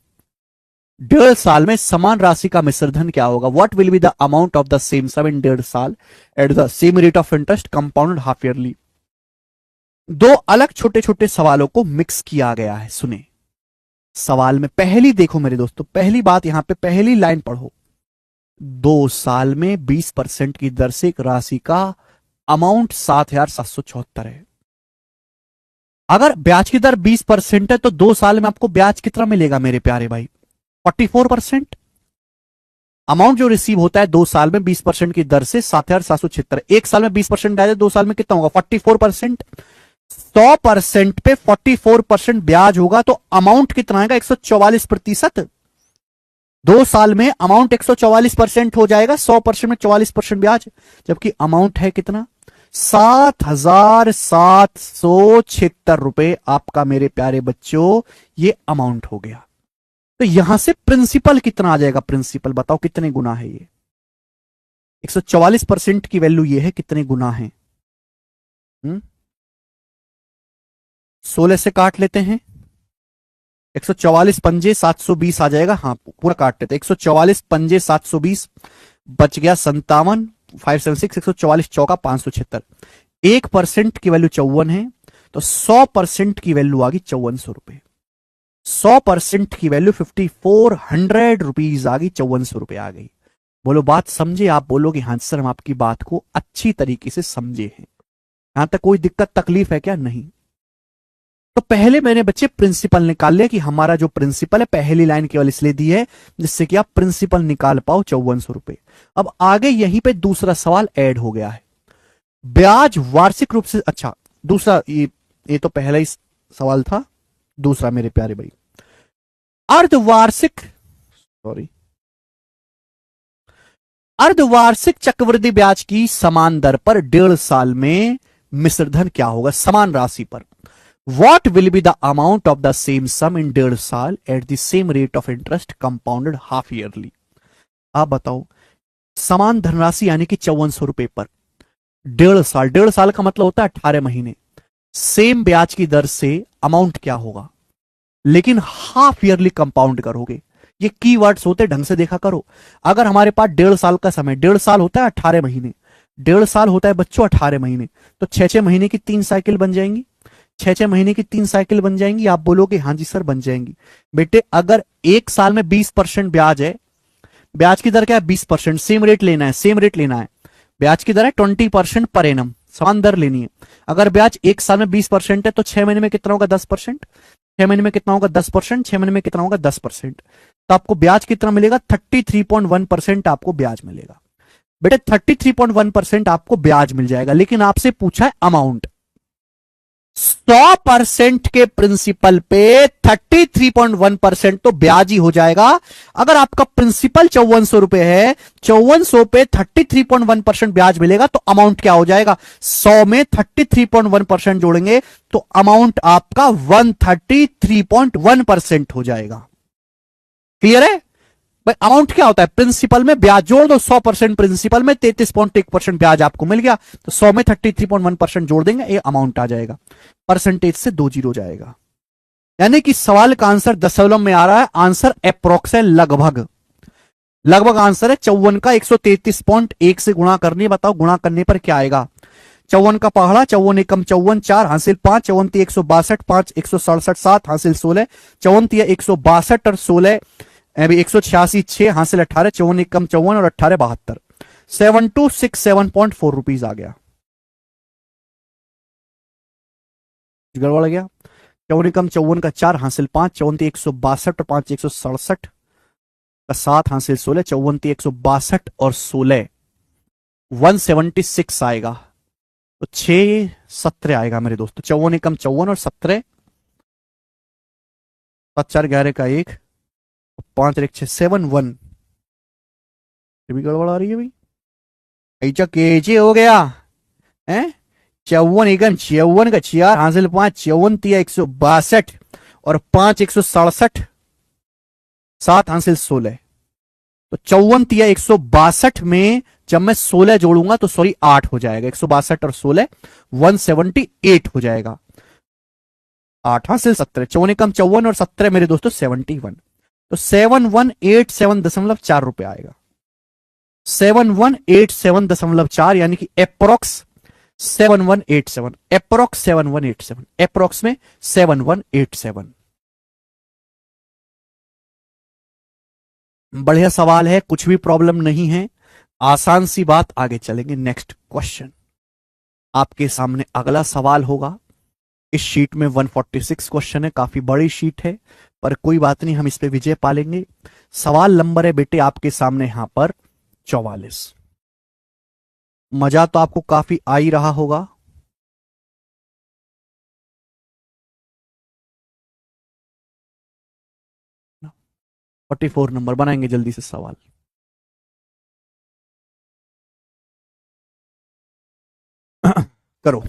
1.5 साल में समान राशि का मिश्रधन क्या होगा? What will be the amount of the same sum in 1.5 साल at the same rate of interest compounded half yearly. दो अलग छोटे छोटे सवालों को मिक्स किया गया है, सुने। सवाल में पहली देखो मेरे दोस्तों, पहली बात यहां पे पहली लाइन पढ़ो। 2 साल में 20% की दर से एक राशि का अमाउंट 7,776 है। अगर ब्याज की दर 20% है तो 2 साल में आपको ब्याज कितना मिलेगा मेरे प्यारे भाई? 44%। अमाउंट जो रिसीव होता है 2 साल में 20% की दर से 7,776, 1 साल में 20% ब्याज है, 2 साल में कितना होगा? 44%। 100% पे 44% ब्याज होगा तो अमाउंट कितना आएगा? 144%। 2 साल में अमाउंट 144% हो जाएगा, 100% में 44% ब्याज, जबकि अमाउंट है कितना? 7,776 रुपए आपका मेरे प्यारे बच्चों, ये अमाउंट हो गया। तो यहां से प्रिंसिपल कितना आ जाएगा? प्रिंसिपल बताओ कितने गुना है ये? 144% की वैल्यू ये है, कितने गुना है? 16 से काट लेते हैं, 144 पंजे 720 आ जाएगा, हाँ पूरा काट लेते हैं, 144 पंजे 720, बच गया 57, 576, 144 चौका 576। 1% की वैल्यू 54 है, तो 100% की वैल्यू आ गई 5400 रुपए। 100% की वैल्यू 5400 रुपीज आ गई, 5400 रुपए आ गई। बोलो बात समझे? आप बोलोगे हाँ सर हम आपकी बात को अच्छी तरीके से समझे हैं, यहां तक कोई दिक्कत तकलीफ है क्या? नहीं। तो पहले मैंने बच्चे प्रिंसिपल निकाल लिया कि हमारा जो प्रिंसिपल है पहली लाइन केवल इसलिए दी है जिससे कि आप प्रिंसिपल निकाल पाओ 5400 रुपए। अब आगे यहीं पे दूसरा सवाल ऐड हो गया है, ब्याज वार्षिक रूप से, अच्छा दूसरा ये तो पहला ही सवाल था, दूसरा मेरे प्यारे भाई, अर्धवार्षिक, सॉरी, अर्धवार्षिक चक्रवृद्धि ब्याज की समान दर पर 1.5 साल में मिश्र धन क्या होगा समान राशि पर? What will be the amount of the same sum in 1.5 साल at the same rate of interest compounded half yearly? आप बताओ, समान धनराशि यानी कि 5400 रुपए पर 1.5 साल, 1.5 साल का मतलब होता है 18 महीने, सेम ब्याज की दर से अमाउंट क्या होगा, लेकिन हाफ ईयरली कंपाउंड करोगे। ये कीवर्ड्स होते, ढंग से देखा करो। अगर हमारे पास 1.5 साल का समय, 1.5 साल होता है 18 महीने, 1.5 साल होता है बच्चों 18 महीने, तो 6-6 महीने की 3 साइकिल बन जाएंगी, 6-6 महीने की 3 साइकिल बन जाएंगी। आप बोलोगे हाँ जी सर बन जाएंगी। बेटे अगर एक साल में 20% ब्याज है, ब्याज की दर क्या है 20%, सेम रेट लेना है, सेम रेट लेना है, ब्याज की दर है 20% पर एनम, समान दर लेनी है। अगर ब्याज एक साल में 20% है तो 6 महीने में कितना होगा 10%, 6 महीने में कितना होगा 10%, 6 महीने में कितना होगा 10%, तो आपको ब्याज कितना मिलेगा 33.1% आपको ब्याज मिलेगा। बेटे 33.1% आपको ब्याज मिल जाएगा, लेकिन आपसे पूछा है अमाउंट। 100% के प्रिंसिपल पे 33.1% तो ब्याज ही हो जाएगा। अगर आपका प्रिंसिपल 5400 रुपए है, 5400 पे 33.1% ब्याज मिलेगा, तो अमाउंट क्या हो जाएगा? 100 में 33.1% जोड़ेंगे तो अमाउंट आपका 133.1% हो जाएगा। क्लियर है भाई? अमाउंट क्या होता है? प्रिंसिपल में ब्याज जोड़ दो, 100% प्रिंसिपल में 33.1% ब्याज आपको मिल गया, तो 100 में 33.1% जोड़ देंगे, ये अमाउंट आ जाएगा, परसेंटेज से 2 जीरो जाएगा। यानी कि सवाल का आंसर दशमलव में आ रहा है, आंसर अप्रोक्स है, लगभग लगभग आंसर है 54 का 133.1 से गुणा करनी। बताओ गुणा करने पर क्या आएगा? 54 का पहाड़ा, 54 एकम 54, 4 हासिल 5, 54 × 162, 5 167, 7 हासिल 16, 54 × 162 और 16 अभी 186, 6 हासिल 18, 54 एकम 54 और 18 72, 7267.4 रुपीज आ गया। गड़बड़ गया। 54 एकम 54 का 4 हासिल 5, 54 162 और 5 167 का 7 हासिल 16, 54 162 और 16 176 आएगा, तो 6 17 आएगा मेरे दोस्तों। 54 एकम 54 और 17, 7 4 11 का 1, 5 1 6 7 1, ये भी गड़बड़ आ रही है भाई, ऐसा कैसे हो गया है? 54 एकम 54 का 4 हासिल 5, 54 162 और 5 167, 7 हासिल 16, तो 54 162 में जब मैं 16 जोड़ूंगा तो सॉरी 8 हो जाएगा, 162 और 16 178 हो जाएगा, 8 हासिल 17, 54 एकम 54 और 17 मेरे दोस्तों 71, तो 7187.4 रुपए आएगा, 7187.4, यानी कि अप्रोक्स 7187, अप्रोक्स 7187, अप्रोक्स में 7187। बढ़िया सवाल है, कुछ भी प्रॉब्लम नहीं है, आसान सी बात। आगे चलेंगे, नेक्स्ट क्वेश्चन आपके सामने अगला सवाल होगा। इस शीट में 146 क्वेश्चन है, काफी बड़ी शीट है, पर कोई बात नहीं, हम इस पे विजय पालेंगे। सवाल नंबर है बेटे आपके सामने यहां पर 44। मजा तो आपको काफी आ ही रहा होगा। ना 44 नंबर बनाएंगे जल्दी से सवाल। करो।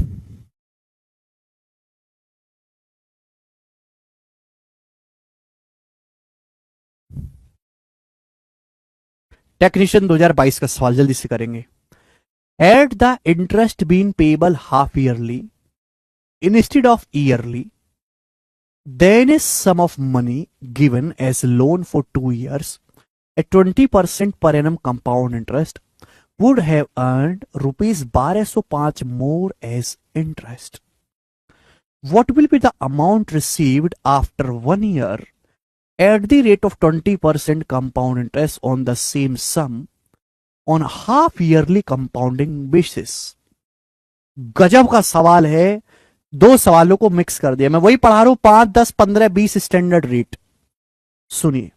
टेक्नीशियन 2022 का सवाल जल्दी से करेंगे। Had the interest been payable half yearly instead of yearly, then a sum of money given as loan for 2 years at 20% per annum compound interest would have earned rupees 1205 more as interest. What will be the amount received after 1 year at the rate of 20% compound interest on the same sum on half yearly compounding basis? गजब का सवाल है, दो सवालों को मिक्स कर दिया। मैं वही पढ़ा रहा हूं 5, 10, 15, 20 स्टैंडर्ड रेट। सुनिए,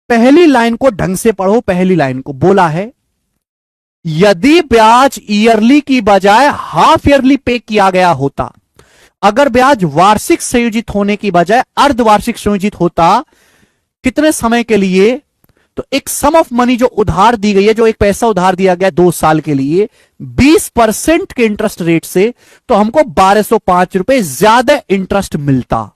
पहली लाइन को ढंग से पढ़ो। पहली लाइन को बोला है यदि ब्याज ईयरली की बजाय हाफ ईयरली पे किया गया होता, अगर ब्याज वार्षिक संयोजित होने की बजाय अर्धवार्षिक संयोजित होता, कितने समय के लिए? तो एक सम ऑफ मनी जो उधार दी गई है, जो एक पैसा उधार दिया गया 2 साल के लिए 20% के इंटरेस्ट रेट से, तो हमको 1205 रुपए ज्यादा इंटरेस्ट मिलता।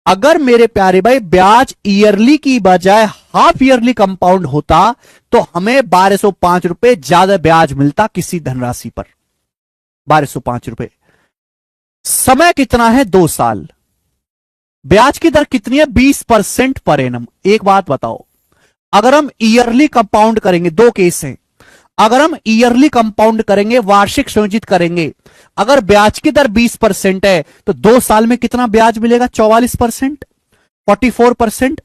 अगर मेरे प्यारे भाई ब्याज ईयरली की बजाय हाफ ईयरली कंपाउंड होता तो हमें 1205 रुपए ज्यादा ब्याज मिलता किसी धनराशि पर। 1205 रुपए। समय कितना है? 2 साल। ब्याज की दर कितनी है? 20% पर एनम। एक बात बताओ, अगर हम ईयरली कंपाउंड करेंगे, दो केस हैं, अगर हम ईयरली कंपाउंड करेंगे, वार्षिक संयोजित करेंगे, अगर ब्याज की दर 20% है तो 2 साल में कितना ब्याज मिलेगा? 44%, 44%।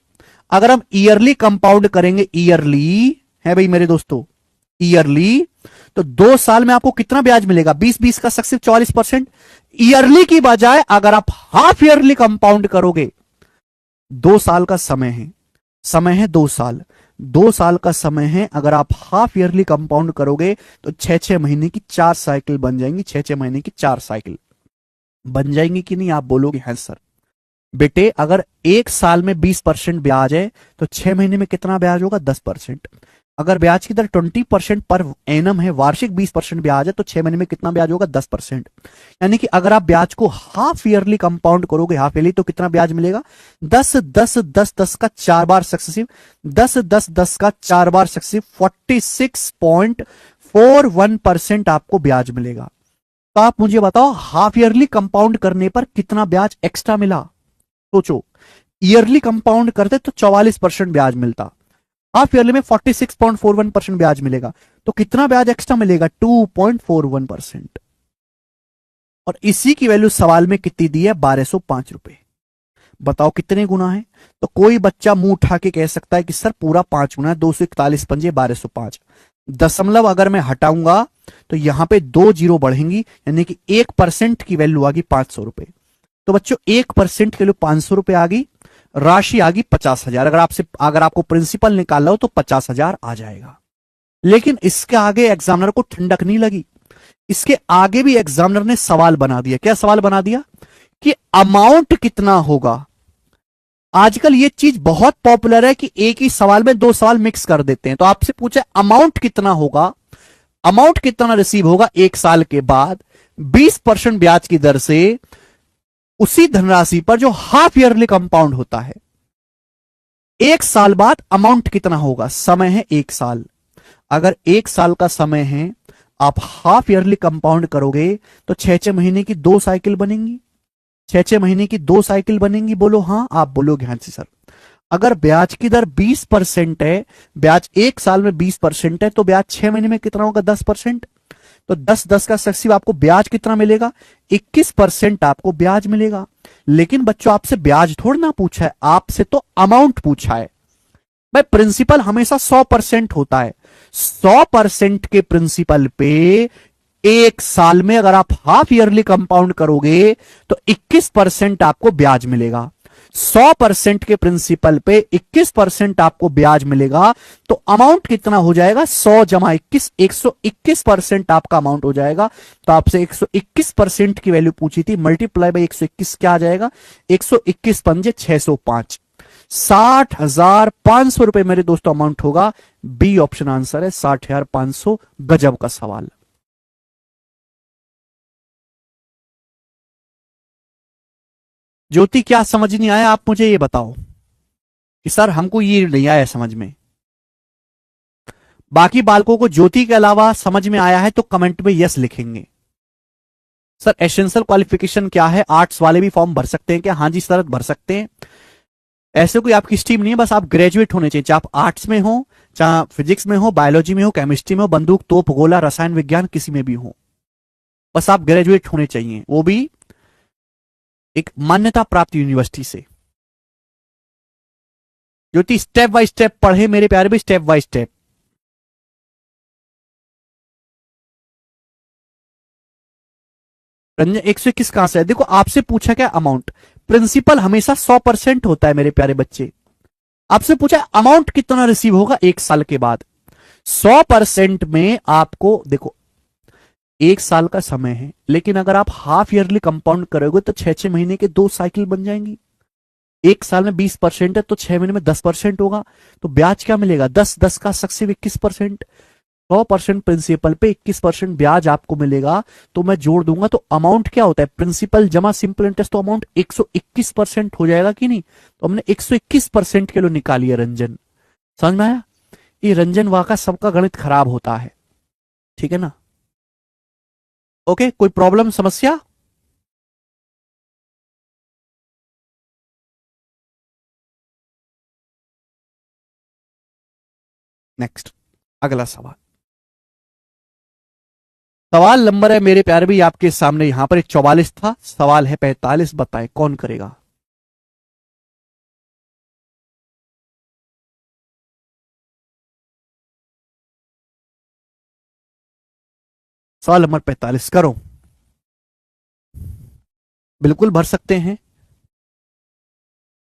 अगर हम ईयरली कंपाउंड करेंगे, ईयरली है भाई मेरे दोस्तों, ईयरली, तो 2 साल में आपको कितना ब्याज मिलेगा? 20 का सक्सेस 44%। ईयरली की बजाय अगर आप हाफ ईयरली कंपाउंड करोगे, 2 साल का समय है, समय है 2 साल, 2 साल का समय है, अगर आप हाफ ईयरली कंपाउंड करोगे तो 6-6 महीने की 4 साइकिल बन जाएंगी। 6-6 महीने की 4 साइकिल बन जाएंगी कि नहीं? आप बोलोगे हाँ सर। बेटे अगर 1 साल में 20% ब्याज है तो 6 महीने में कितना ब्याज होगा? 10%। अगर ब्याज की दर 20% पर एनम है, वार्षिक 20% ब्याज है, तो 6 महीने में कितना ब्याज होगा? 10%। यानी कि अगर आप ब्याज को हाफ ईयरली कंपाउंड करोगे, हाफ ईयरली, तो कितना ब्याज मिलेगा? 10, 10, 10, 10 का 4 बार सक्सेसिव, 10, 10, 10 का 4 बार सक्सेसिव, 46.41% आपको ब्याज मिलेगा। तो आप मुझे बताओ हाफ ईयरली कंपाउंड करने पर कितना ब्याज एक्स्ट्रा मिला? सोचो, ईयरली कंपाउंड करते तो 44% ब्याज मिलता, हाफ ईयरली में 46.41% ब्याज मिलेगा, तो कितना ब्याज एक्स्ट्रा मिलेगा? 2.41%। और इसी की वैल्यू सवाल में कितनी दी है? 1205 रुपए। बताओ कितने गुना है? तो कोई बच्चा मुंह उठा के कह सकता है कि सर पूरा 5 गुना है, 241 पंजे 1205। दशमलव अगर मैं हटाऊंगा तो यहां पे 2 जीरो बढ़ेंगी, यानी कि 1% की वैल्यू आ गई 500 रुपए। तो बच्चों 1% के लिए 500 रुपए आ गई, राशि आ गई 50,000। अगर आपको प्रिंसिपल निकालना हो तो 50,000 आ जाएगा। लेकिन इसके आगे एग्जामिनर को ठंडक नहीं लगी, इसके आगे भी एग्जामिनर ने सवाल बना दिया। क्या सवाल बना दिया? कि अमाउंट कितना होगा। आजकल ये चीज बहुत पॉपुलर है कि एक ही सवाल में 2 सवाल मिक्स कर देते हैं। तो आपसे पूछा अमाउंट कितना होगा, अमाउंट कितना रिसीव होगा 1 साल के बाद 20% ब्याज की दर से उसी धनराशि पर जो हाफ ईयरली कंपाउंड होता है। 1 साल बाद अमाउंट कितना होगा? समय है 1 साल। अगर 1 साल का समय है, आप हाफ ईयरली कंपाउंड करोगे तो 6-6 महीने की 2 साइकिल बनेंगी। 6-6 महीने की 2 साइकिल बनेंगी। बोलो हाँ, आप बोलोगे हाँ जी सर। अगर ब्याज की दर 20% है, ब्याज 1 साल में 20% है, तो ब्याज 6 महीने में कितना होगा? 10%। तो 10-10 का सक्सेसिव आपको ब्याज कितना मिलेगा? 21% आपको ब्याज मिलेगा। लेकिन बच्चों आपसे ब्याज थोड़ा ना पूछा है, आपसे तो अमाउंट पूछा है। भाई प्रिंसिपल हमेशा 100% होता है। 100% के प्रिंसिपल पे 1 साल में अगर आप हाफ ईयरली कंपाउंड करोगे तो 21% आपको ब्याज मिलेगा। 100% के प्रिंसिपल पे 21% आपको ब्याज मिलेगा, तो अमाउंट कितना हो जाएगा? 100 जमा 21, 121% आपका अमाउंट हो जाएगा। तो आपसे 121% की वैल्यू पूछी थी, मल्टीप्लाई बाई 121 क्या आ जाएगा? 121 पंजे 605, 60,500 रुपए मेरे दोस्तों अमाउंट होगा। बी ऑप्शन आंसर है 60,500। गजब का सवाल। ज्योति क्या समझ नहीं आया? आप मुझे ये बताओ कि सर हमको ये नहीं आया समझ में। बाकी बालकों को ज्योति के अलावा समझ में आया है तो कमेंट में यस लिखेंगे। सर एसेंशियल क्वालिफिकेशन क्या है, आर्ट्स वाले भी फॉर्म भर सकते हैं क्या? हाँ जी सर भर सकते हैं। ऐसे कोई आपकी स्ट्रीम नहीं है, बस आप ग्रेजुएट होने चाहिए, चाहे आप आर्ट्स में हो, चाहे फिजिक्स में हो, बायोलॉजी में हो, केमिस्ट्री में हो, बंदूक तोप गोला रसायन विज्ञान किसी में भी हो, बस आप ग्रेजुएट होने चाहिए, वो भी एक मान्यता प्राप्त यूनिवर्सिटी से। जो स्टेप बाय स्टेप पढ़े मेरे प्यारे भी, स्टेप बाय स्टेप। रंजन 121 कहां से है? देखो आपसे पूछा क्या अमाउंट, प्रिंसिपल हमेशा 100% होता है मेरे प्यारे बच्चे। आपसे पूछा अमाउंट कितना रिसीव होगा 1 साल के बाद। 100% में आपको देखो 1 साल का समय है, लेकिन अगर आप हाफ ईयरली कंपाउंड करोगे तो 6-6 महीने के 2 साइकिल बन जाएंगी। 1 साल में 20% है तो 6 महीने में 10% होगा, तो ब्याज क्या मिलेगा? 10 का सक्सेसिव 21%। 100% प्रिंसिपल पे 21% ब्याज आपको मिलेगा, तो मैं जोड़ दूंगा तो अमाउंट क्या होता है, प्रिंसिपल जमा सिंपल इंटरेस्ट, तो अमाउंट 121% हो जाएगा कि नहीं? तो हमने 121% के लिए निकाली है रंजन, समझ में आया? ये रंजन वाका सबका गणित खराब होता है, ठीक है ना? ओके, कोई प्रॉब्लम समस्या? नेक्स्ट अगला सवाल। सवाल नंबर है मेरे प्यारे भी आपके सामने, यहां पर एक 44 था, सवाल है 45, बताएं कौन करेगा? सवाल नंबर 45 करो। बिल्कुल भर सकते हैं,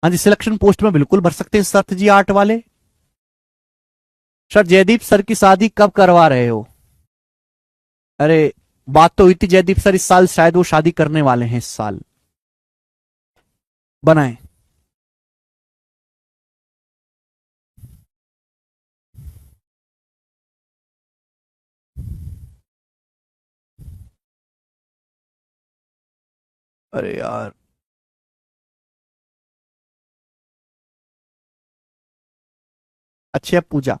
हाँ जी सिलेक्शन पोस्ट में बिल्कुल भर सकते हैं सर जी, आर्ट वाले। सर जयदीप सर की शादी कब करवा रहे हो? अरे बात तो हुई थी जयदीप सर, इस साल शायद वो शादी करने वाले हैं, इस साल बनाए। अरे यार अच्छा पूजा,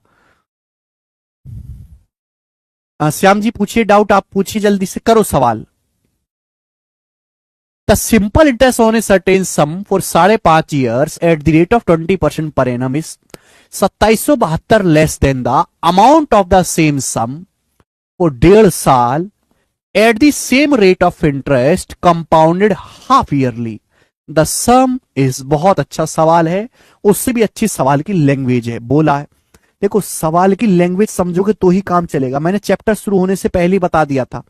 श्याम जी पूछिए डाउट, आप पूछिए जल्दी से, करो सवाल। The simple interest on a certain sum for 5.5 years at the rate of 20% per annum is 2772 less than the amount of the same sum for 1.5 साल at the same rate of interest compounded half yearly. The sum is, बहुत अच्छा सवाल है, उससे भी अच्छी सवाल की लैंग्वेज है, बोला है। देखो सवाल की लैंग्वेज समझोगे तो ही काम चलेगा, मैंने चैप्टर शुरू होने से पहले ही बता दिया था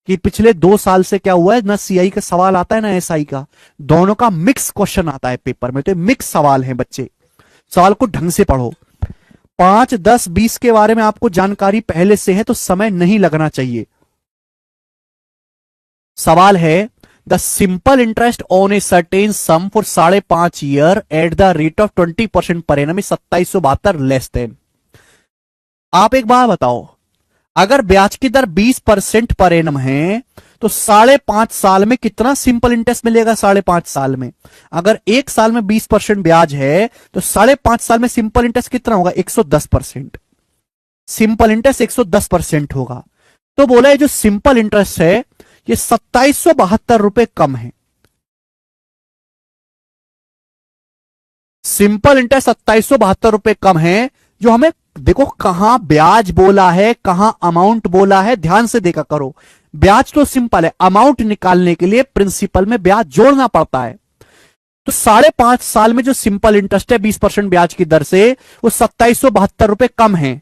कि पिछले 2 साल से क्या हुआ है, ना सीआई का सवाल आता है ना एसआई का, दोनों का मिक्स क्वेश्चन आता है पेपर में, तो मिक्स सवाल है बच्चे, सवाल को ढंग से पढ़ो। 5, 10, 20 के बारे में आपको जानकारी पहले से है तो समय नहीं लगना चाहिए। सवाल है the simple interest on a certain sum for 5.5 year eight the rate of 20% per annum 2772 less then. आप एक बात बताओ, अगर ब्याज की दर 20% पर एनम है तो 5.5 साल में कितना सिंपल इंटरेस्ट मिलेगा? 5.5 साल में, अगर 1 साल में 20% ब्याज है तो 5.5 साल में सिंपल इंटरेस्ट कितना होगा? 110%। सिंपल इंटरेस्ट 110% होगा, तो बोला है जो सिंपल इंटरेस्ट है ये 2772 रुपए कम है। सिंपल इंटरेस्ट 2772 रुपए कम है, जो हमें देखो कहां ब्याज बोला है, कहां अमाउंट बोला है, ध्यान से देखा करो। ब्याज तो सिंपल है, अमाउंट निकालने के लिए प्रिंसिपल में ब्याज जोड़ना पड़ता है। तो 5.5 साल में जो सिंपल इंटरेस्ट है 20% ब्याज की दर से, वो 2772 रुपए कम है।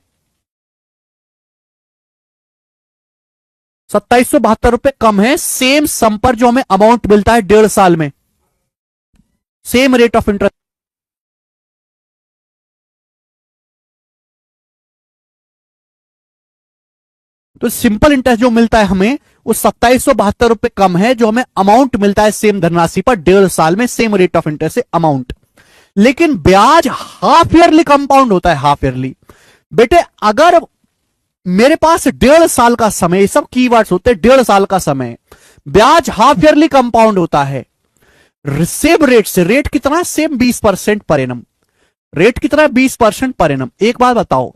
2772 रुपए कम है, सेम सम पर जो हमें अमाउंट मिलता है 1.5 साल में, सेम रेट ऑफ इंटरेस्ट। तो सिंपल इंटरेस्ट जो मिलता है हमें वो 2772 रुपए कम है, जो हमें अमाउंट मिलता है सेम धनराशि पर 1.5 साल में, सेम रेट ऑफ इंटरेस्ट से अमाउंट। लेकिन ब्याज हाफ ईयरली कंपाउंड होता है, हाफ ईयरली। बेटे अगर मेरे पास 1.5 साल का समय, ये सब कीवर्ड्स होते हैं, 1.5 साल का समय, ब्याज हाफ ईयरली कंपाउंड होता है, सेम रेट से, रेट कितना? सेम 20% पर एनम, रेट कितना है? 20% पर एनम। एक बात बताओ,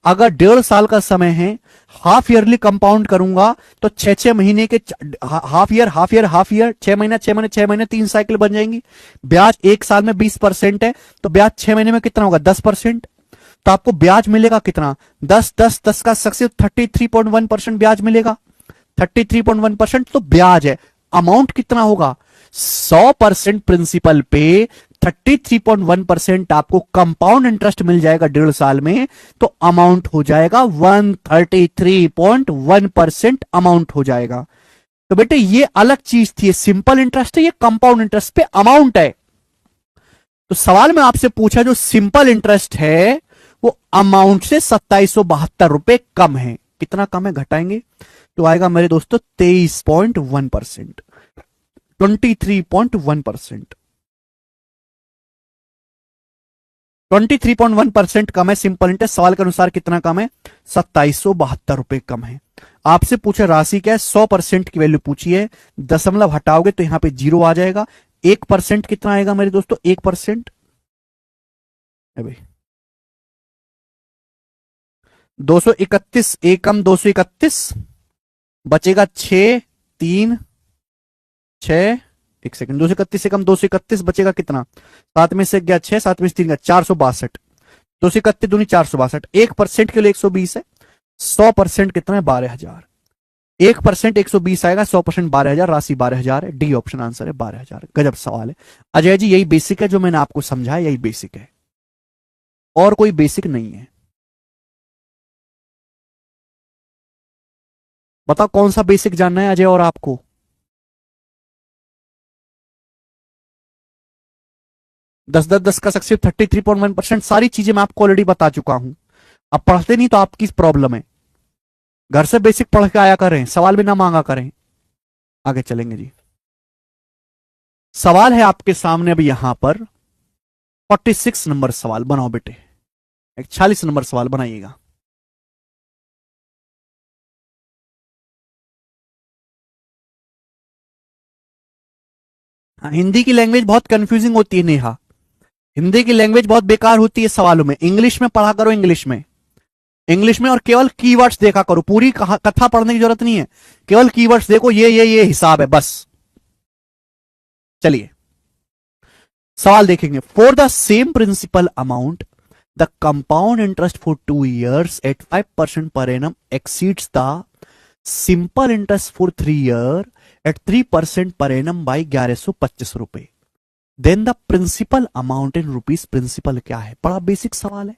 अगर 1.5 साल का समय है, हाफ ईयरली कंपाउंड करूंगा तो 6 महीने के half year half year half year, 6 महीने 6 महीने 6 महीने 3 साइकिल बन जाएंगी। ब्याज 1 साल में 20% है, तो ब्याज 6 महीने में कितना होगा? 10%। तो आपको ब्याज मिलेगा कितना? 10 का सक्सेस 33.1% ब्याज मिलेगा। 33.1% तो ब्याज है। अमाउंट कितना होगा? 100% प्रिंसिपल पे 33.1% आपको कंपाउंड इंटरेस्ट मिल जाएगा 1.5 साल में, तो अमाउंट हो जाएगा 133.1% अमाउंट हो जाएगा। तो बेटे ये अलग चीज थी, सिंपल इंटरेस्ट है, ये कंपाउंड इंटरेस्ट पे अमाउंट है। तो सवाल में आपसे पूछा जो सिंपल इंटरेस्ट है वो अमाउंट से 2772 कम है। कितना कम है? घटाएंगे तो आएगा मेरे दोस्तों 23.1%, 23.1%। 23.1% कम है सिंपल इंटरेस्ट। सवाल के अनुसार कितना कम है? 2772 कम है। आपसे पूछा राशि क्या है? 100% की वैल्यू पूछी है, दशमलव हटाओगे तो यहां पे 0 आ जाएगा। 1% कितना आएगा मेरे दोस्तों? 1% भाई 231, एकम 231, बचेगा 6 3 6, 1 सेकंड, 231 से कम 231 बचेगा कितना? 7 में से गया 6, 7 में से 3 गया 462, 231 दूनी 462। 1% के लिए 120 है, 100% कितना है? 12,000। 1% 120 आएगा, 100% 12,000, राशि 12,000 है। डी ऑप्शन आंसर है 12,000। गजब सवाल है अजय जी, यही बेसिक है जो मैंने आपको समझाया, यही बेसिक है और कोई बेसिक नहीं है। बताओ कौन सा बेसिक जानना है अजय और आपको? दस दस दस का सक्सेस 33.1%, सारी चीजें मैं आपको ऑलरेडी बता चुका हूं। अब पढ़ते नहीं तो आपकी प्रॉब्लम है। घर से बेसिक पढ़ के आया करें, सवाल भी ना मांगा करें। आगे चलेंगे जी। सवाल है आपके सामने अभी यहां पर 46 नंबर सवाल बनाओ बेटे, 41 नंबर सवाल बनाइएगा। हाँ, हिंदी की लैंग्वेज बहुत कंफ्यूजिंग होती है नेहा, हिंदी की लैंग्वेज बहुत बेकार होती है सवालों में। इंग्लिश में पढ़ा करो, इंग्लिश में, इंग्लिश में, और केवल कीवर्ड्स देखा करो। पूरी कथा पढ़ने की जरूरत नहीं है, केवल कीवर्ड्स देखो, ये हिसाब है बस। चलिए सवाल देखेंगे। For the same principal amount the compound interest for 2 years at 5% per annum exceeds the simple interest for 3 year at 3% per annum by 1125 रुपए। Then the principal amount in rupees. Principal क्या है? बड़ा बेसिक सवाल है,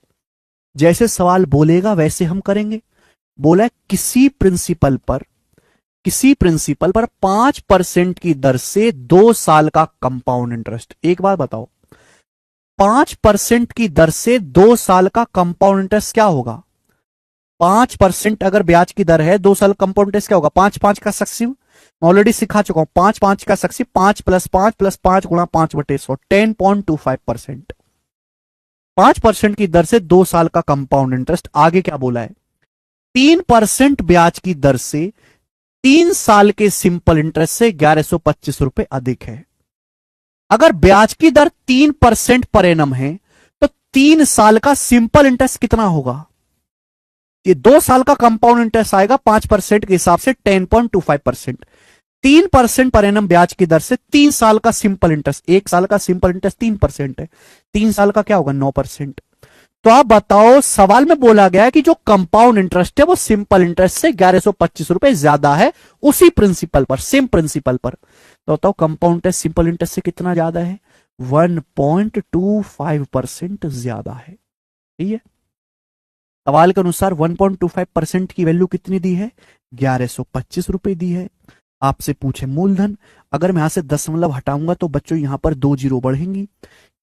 जैसे सवाल बोलेगा वैसे हम करेंगे। बोला है किसी प्रिंसिपल पर 5% की दर से 2 साल का कंपाउंड इंटरेस्ट। एक बात बताओ, 5% की दर से 2 साल का कंपाउंड इंटरेस्ट क्या होगा? 5% अगर ब्याज की दर है, 2 साल कंपाउंड इंटरेस्ट क्या होगा? 5 का सक्सिव ऑलरेडी सिखा चुका हूं। 5 का सक्सिव 5 + 5 + 5 गुणा 5/100, 10.25%। 5% की दर से 2 साल का कंपाउंड इंटरेस्ट। आगे क्या बोला है? 3% ब्याज की दर से 3 साल के सिंपल इंटरेस्ट से 1125 रुपए अधिक है। अगर ब्याज की दर 3% पर एनम है तो 3 साल का सिंपल इंटरेस्ट कितना होगा? ये 2 साल का कंपाउंड इंटरेस्ट आएगा 5% के हिसाब से 10.25%। 3% पर एनम ब्याज की दर से 3 साल का सिंपल इंटरेस्ट, 1 साल का सिंपल इंटरेस्ट 3% है, 3 साल का क्या होगा? 9%। तो आप बताओ, सवाल में बोला गया है कि जो कंपाउंड इंटरेस्ट है वो सिंपल इंटरेस्ट से 1125 रुपए ज्यादा है, उसी प्रिंसिपल पर, सेम प्रिंसिपल पर। तो बताओ कंपाउंड इंटरेस्ट सिंपल इंटरेस्ट से कितना ज्यादा है? 1.25% ज्यादा है। ठीक है, सवाल के अनुसार 1.25% की वैल्यू कितनी दी है? 1125 रुपए दी है। आपसे पूछे मूलधन, अगर मैं यहां से दशमलव हटाऊंगा तो बच्चों यहां पर 2 जीरो बढ़ेंगी।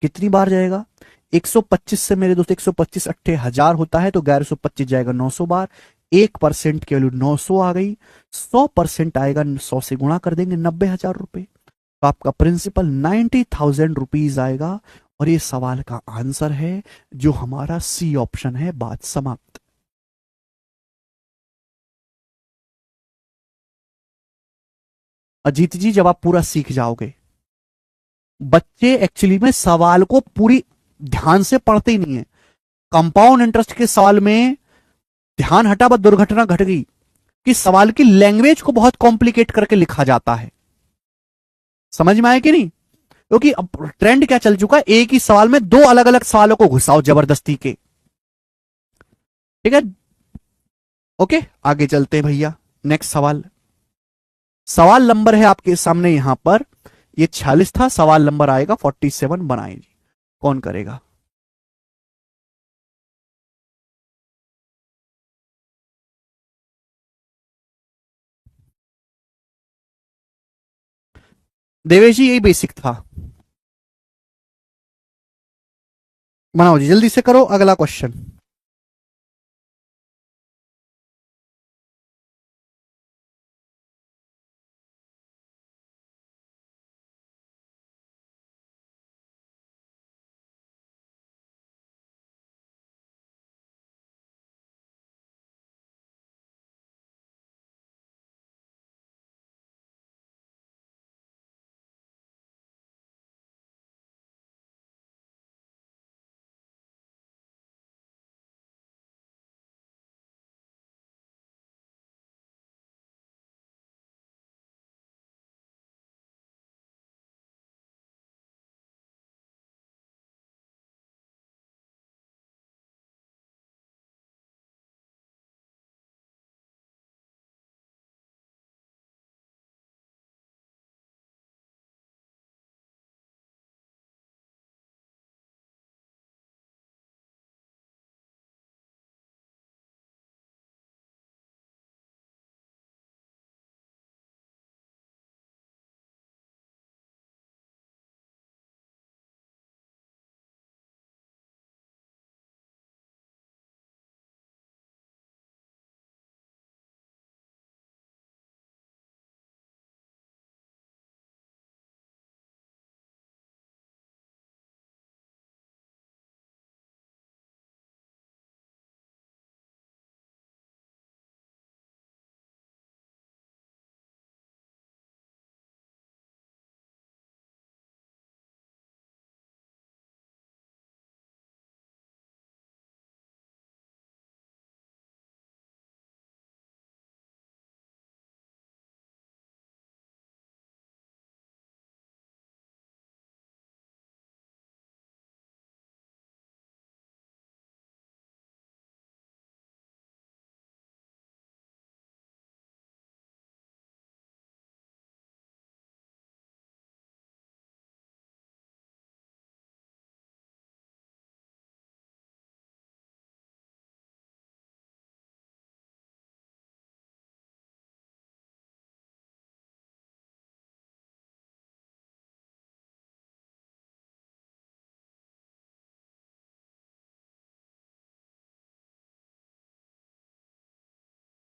कितनी बार जाएगा? 125 से मेरे दोस्त 125 अट्ठे 1000 होता है, तो 1125 जाएगा 900 बार। 1% की वैल्यू 900 आ गई। 100% आएगा, 100 से गुणा कर देंगे 90,000 रुपए। तो आपका प्रिंसिपल 90,000 रुपीज आएगा। और ये सवाल का आंसर है जो हमारा सी ऑप्शन है। बात समाप्त। अजीत जी, जब आप पूरा सीख जाओगे, बच्चे एक्चुअली में सवाल को पूरी ध्यान से पढ़ते ही नहीं है। कंपाउंड इंटरेस्ट के सवाल में ध्यान हटा, बस दुर्घटना घट गई कि सवाल की लैंग्वेज को बहुत कॉम्प्लिकेट करके लिखा जाता है। समझ में आया कि नहीं? क्योंकि अब ट्रेंड क्या चल चुका है, एक ही सवाल में दो अलग अलग सवालों को घुसाओ जबरदस्ती के। ठीक है, ओके, आगे चलते हैं भैया। नेक्स्ट सवाल, सवाल नंबर है आपके सामने यहां पर, ये 46 था, सवाल नंबर आएगा 47, बनाए जी, कौन करेगा? देवेश जी, यही बेसिक था, बनाओ जी, जल्दी से करो अगला क्वेश्चन।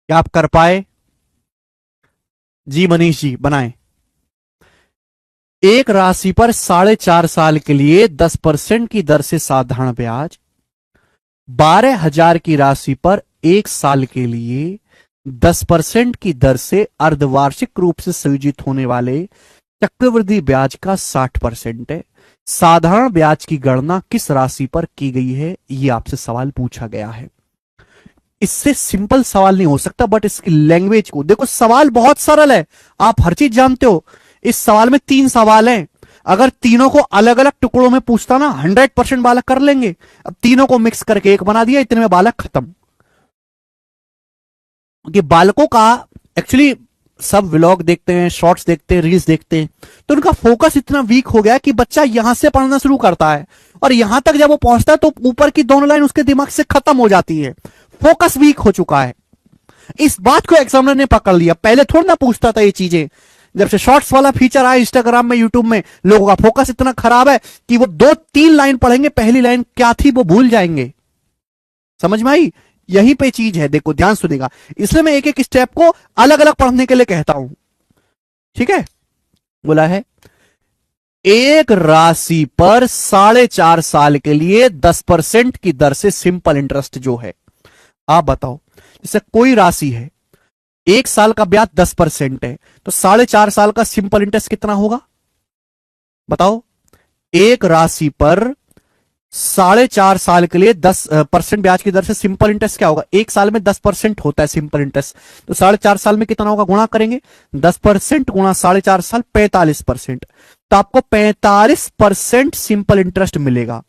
क्या आप कर पाए? जी मनीष जी, बनाएं। एक राशि पर 4.5 साल के लिए 10% की दर से साधारण ब्याज, 12,000 की राशि पर 1 साल के लिए 10% की दर से अर्धवार्षिक रूप से संयोजित होने वाले चक्रवृद्धि ब्याज का 60% है। साधारण ब्याज की गणना किस राशि पर की गई है, यह आपसे सवाल पूछा गया है। इससे सिंपल सवाल नहीं हो सकता, बट इसकी लैंग्वेज को देखो, सवाल बहुत सरल है, आप हर चीज जानते हो। इस सवाल में 3 सवाल हैं, अगर तीनों को अलग अलग टुकड़ों में पूछता ना, 100% बालक कर लेंगे। अब तीनों को मिक्स करके एक बना दिया, इतने में बालक खत्म। कि बालकों का एक्चुअली सब व्लॉग देखते हैं, शॉर्ट्स देखते हैं, रील्स देखते हैं, तो उनका फोकस इतना वीक हो गया कि बच्चा यहां से पढ़ना शुरू करता है और यहां तक जब वो पहुंचता है तो ऊपर की दोनों लाइन उसके दिमाग से खत्म हो जाती है। फोकस वीक हो चुका है। इस बात को एग्जामिनर ने पकड़ लिया। पहले थोड़ा ना पूछता था ये चीजें, जब से शॉर्ट्स वाला फीचर आया इंस्टाग्राम में, यूट्यूब में, लोगों का फोकस इतना खराब है कि वो 2-3 लाइन पढ़ेंगे, पहली लाइन क्या थी वो भूल जाएंगे। समझ में आई? यहीं पे चीज है, देखो ध्यान सुनेगा, इसलिए मैं एक एक स्टेप को अलग अलग पढ़ने के लिए कहता हूं। ठीक है, बोला है एक राशि पर 4.5 साल के लिए 10% की दर से सिंपल इंटरेस्ट जो है, आप बताओ, जैसे कोई राशि है, 1 साल का ब्याज 10% है, तो 4.5 साल का सिंपल इंटरेस्ट कितना होगा? बताओ। एक राशि पर 4.5 साल के लिए 10% ब्याज की दर से सिंपल इंटरेस्ट क्या होगा, एक साल में 10% होता है सिंपल इंटरेस्ट, तो 4.5 साल में कितना होगा, गुणा करेंगे 10% गुणा 4.5 साल 45%, तो आपको 45% सिंपल इंटरेस्ट मिलेगा।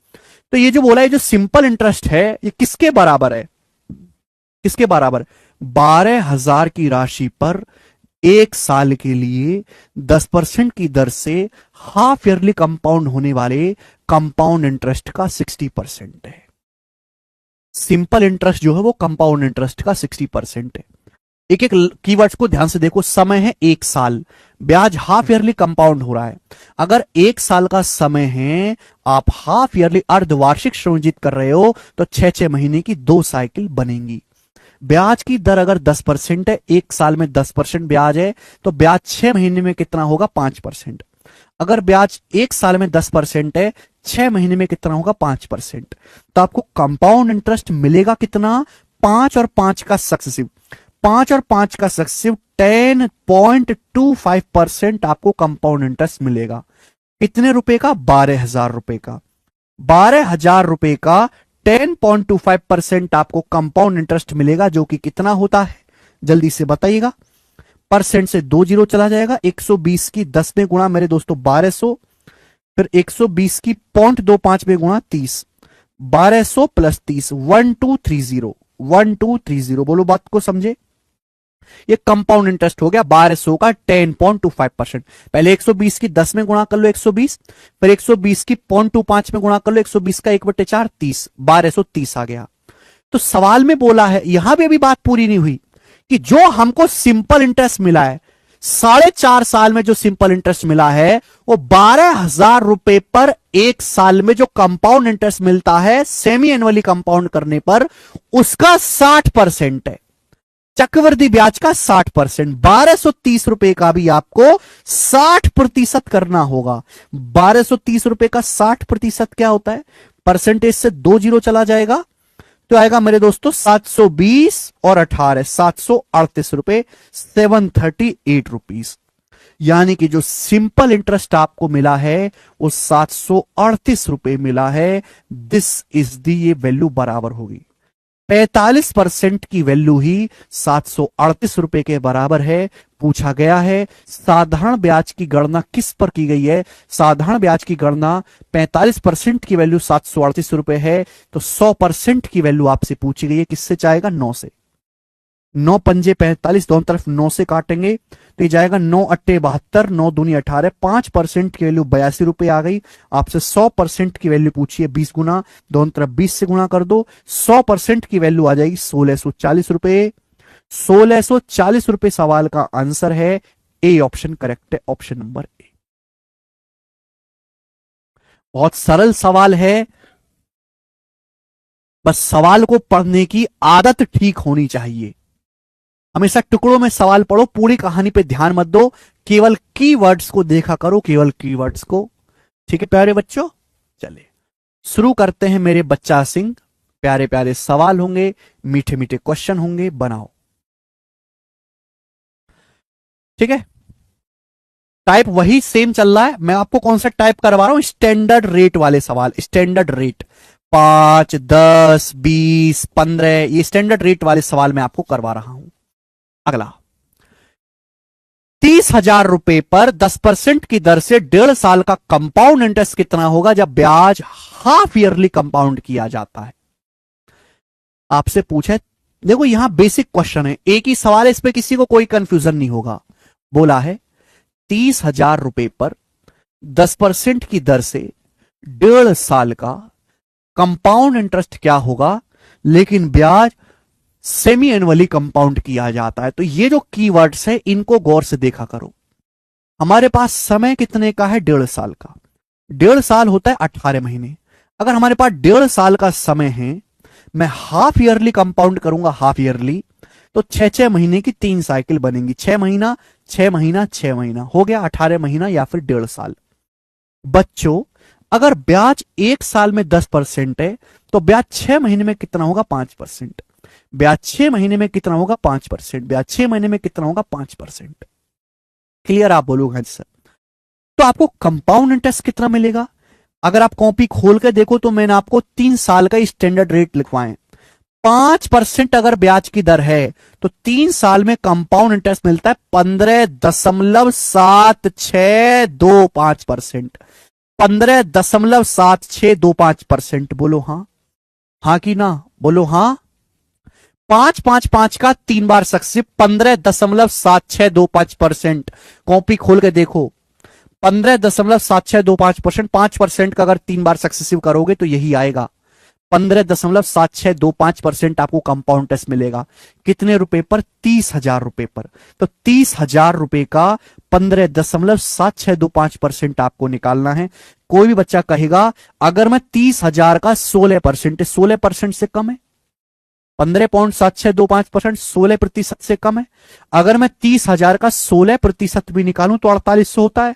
तो ये जो बोला है, जो सिंपल इंटरेस्ट है ये किसके बराबर है, किसके बराबर, 12,000 की राशि पर एक साल के लिए 10% की दर से हाफ ईयरली कंपाउंड होने वाले कंपाउंड इंटरेस्ट का 60% है। सिंपल इंटरेस्ट जो है वो कंपाउंड इंटरेस्ट का 60% है। एक एक कीवर्ड्स को ध्यान से देखो, समय है एक साल, ब्याज हाफ ईयरली कंपाउंड हो रहा है। अगर एक साल का समय है, आप हाफ ईयरली अर्धवार्षिक सुनिश्चित कर रहे हो, तो 6-6 महीने की 2 साइकिल बनेंगी। ब्याज की दर अगर 10% है, एक साल में 10% ब्याज है, तो ब्याज 6 महीने में कितना होगा, 5%। अगर ब्याज एक साल में 10% है, 6 महीने में कितना होगा, 5%। तो आपको कंपाउंड इंटरेस्ट मिलेगा कितना, 5 और 5 का सक्सेसिव, 5 और 5 का सक्सेसिव 10.25% आपको कंपाउंड इंटरेस्ट मिलेगा। कितने रुपए का, 12,000 रुपए का। 12,000 रुपए का 10.25% आपको कंपाउंड इंटरेस्ट मिलेगा, जो कि कितना होता है, जल्दी से बताइएगा। परसेंट से 2 जीरो चला जाएगा, 120 की 10 में गुणा मेरे दोस्तों 1200, फिर 120 की 0.25 में गुणा 30, 1200 प्लस 30, 1230, 1230। बोलो बात को समझे, ये कंपाउंड इंटरेस्ट हो गया 1200 का 10.25%। पहले 120 की 10 में गुणा कर लो 120, फिर 120 की 0.25 में गुणा कर लो 120 का 1/4, 30, 1230 आ गया। तो सवाल में बोला है, यहां भी अभी बात पूरी नहीं हुई, कि जो हमको सिंपल इंटरेस्ट मिला है 4.5 साल में, जो सिंपल इंटरेस्ट मिला है वो 12,000 रुपए पर एक साल में जो कंपाउंड इंटरेस्ट मिलता है सेमी एनुअली कंपाउंड करने पर, उसका 60% है, चक्रवृद्धि ब्याज का 60%। 1230 रुपए का भी आपको 60% करना होगा। 1230 रुपए का 60% क्या होता है, परसेंटेज से 2 जीरो चला जाएगा, तो आएगा मेरे दोस्तों 720 और 18 738 रुपए, 738 रुपीस। यानी कि जो सिंपल इंटरेस्ट आपको मिला है वो 738 रुपए मिला है। दिस इज दी, ये वैल्यू बराबर होगी 45% की वैल्यू ही 738 रुपए के बराबर है। पूछा गया है साधारण ब्याज की गणना किस पर की गई है, साधारण ब्याज की गणना 45% की वैल्यू 738 रुपए है, तो 100% की वैल्यू आपसे पूछी गई है, किससे चाहेगा, 9 से। 9 पंजे 45, दोनों तरफ 9 से काटेंगे तो ये जाएगा 9 अट्टे 72, 9 दूनी 18, 5% की वैल्यू 82 रुपए आ गई। आपसे 100% की वैल्यू पूछी है 20 गुना, दोनों तरफ 20 से गुणा कर दो, 100% की वैल्यू आ जाएगी 1640 रुपए। 1640 रुपए सवाल का आंसर है, ए ऑप्शन करेक्ट है, ऑप्शन नंबर ए। बहुत सरल सवाल है, बस सवाल को पढ़ने की आदत ठीक होनी चाहिए। हमेशा टुकड़ों में सवाल पढ़ो, पूरी कहानी पे ध्यान मत दो, केवल कीवर्ड्स को देखा करो, केवल कीवर्ड्स को। ठीक है प्यारे बच्चों, चलिए शुरू करते हैं मेरे बच्चा सिंह। प्यारे प्यारे सवाल होंगे, मीठे मीठे क्वेश्चन होंगे, बनाओ। ठीक है, टाइप वही सेम चल रहा है। मैं आपको कौन सा टाइप करवा रहा हूं, स्टैंडर्ड रेट वाले सवाल, स्टैंडर्ड रेट 5, 10, 20, 15, ये स्टैंडर्ड रेट वाले सवाल मैं आपको करवा रहा हूं। अगला, 30,000 रुपए पर 10% की दर से 1.5 साल का कंपाउंड इंटरेस्ट कितना होगा जब ब्याज हाफ ईयरली कंपाउंड किया जाता है। आपसे पूछा है, देखो यहां बेसिक क्वेश्चन है, एक ही सवाल है, इस पे किसी को कोई कंफ्यूजन नहीं होगा। बोला है 30,000 रुपए पर 10% की दर से 1.5 साल का कंपाउंड इंटरेस्ट क्या होगा, लेकिन ब्याज सेमी एनुअली कंपाउंड किया जाता है। तो ये जो कीवर्ड्स है इनको गौर से देखा करो। हमारे पास समय कितने का है, 1.5 साल का। 1.5 साल होता है 18 महीने। अगर हमारे पास 1.5 साल का समय है, मैं हाफ ईयरली कंपाउंड करूंगा, हाफ ईयरली, तो 6-6 महीने की 3 साइकिल बनेंगी, 6 महीना 6 महीना 6 महीना, हो गया 18 महीना या फिर 1.5 साल। बच्चों अगर ब्याज एक साल में 10% है, तो ब्याज 6 महीने में कितना होगा, 5%। ब्याज 6 महीने में कितना होगा, 5%। ब्याज 6 महीने में कितना होगा, 5%। क्लियर, आप बोलोगे सर। तो आपको कंपाउंड इंटरेस्ट कितना मिलेगा, अगर आप कॉपी खोल के देखो तो मैंने आपको 3 साल का स्टैंडर्ड रेट लिखवाए। 5% अगर ब्याज की दर है तो 3 साल में कंपाउंड इंटरेस्ट मिलता है 15.7625%। 15.7625%। बोलो हाँ, हाँ कि ना, बोलो हाँ। 5 5 5 का 3 बार सक्सेसिव 15.7625%। कॉपी खोल के देखो, 15.7625%। 5% का अगर 3 बार सक्सेसिव करोगे तो यही आएगा, 15.7625% आपको कंपाउंड इंटरेस्ट मिलेगा। कितने रुपए पर? 30,000 रुपए पर। तो 30,000 रुपए का 15.7625% आपको निकालना है। कोई भी बच्चा कहेगा अगर मैं 30,000 का 16%, 16% से कम है। 15.7625% 16% से कम है। अगर मैं 30,000 का 16% भी निकालूं तो 4800 होता है।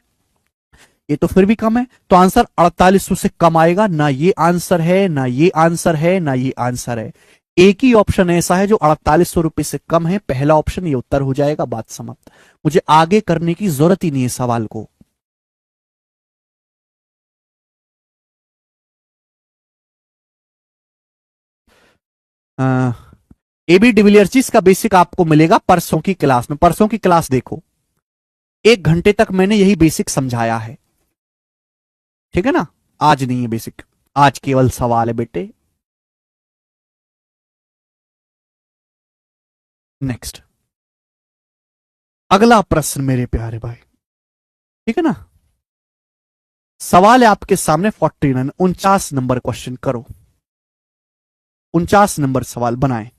ये तो फिर भी कम है, तो आंसर 4800 से कम आएगा। ना ये आंसर है, ना ये आंसर है, ना ये आंसर है। एक ही ऑप्शन ऐसा है जो 4800 रुपए से कम है, पहला ऑप्शन। ये उत्तर हो जाएगा, बात समाप्त। मुझे आगे करने की जरूरत ही नहीं है सवाल को। एबी डिविलियर्स जी, इसका बेसिक आपको मिलेगा परसों की क्लास में। परसों की क्लास देखो, 1 घंटे तक मैंने यही बेसिक समझाया है, ठीक है ना। आज नहीं है बेसिक, आज केवल सवाल है बेटे। नेक्स्ट, अगला प्रश्न मेरे प्यारे भाई, ठीक है ना। सवाल है आपके सामने 49, 49 नंबर क्वेश्चन करो। 49 नंबर सवाल बनाए,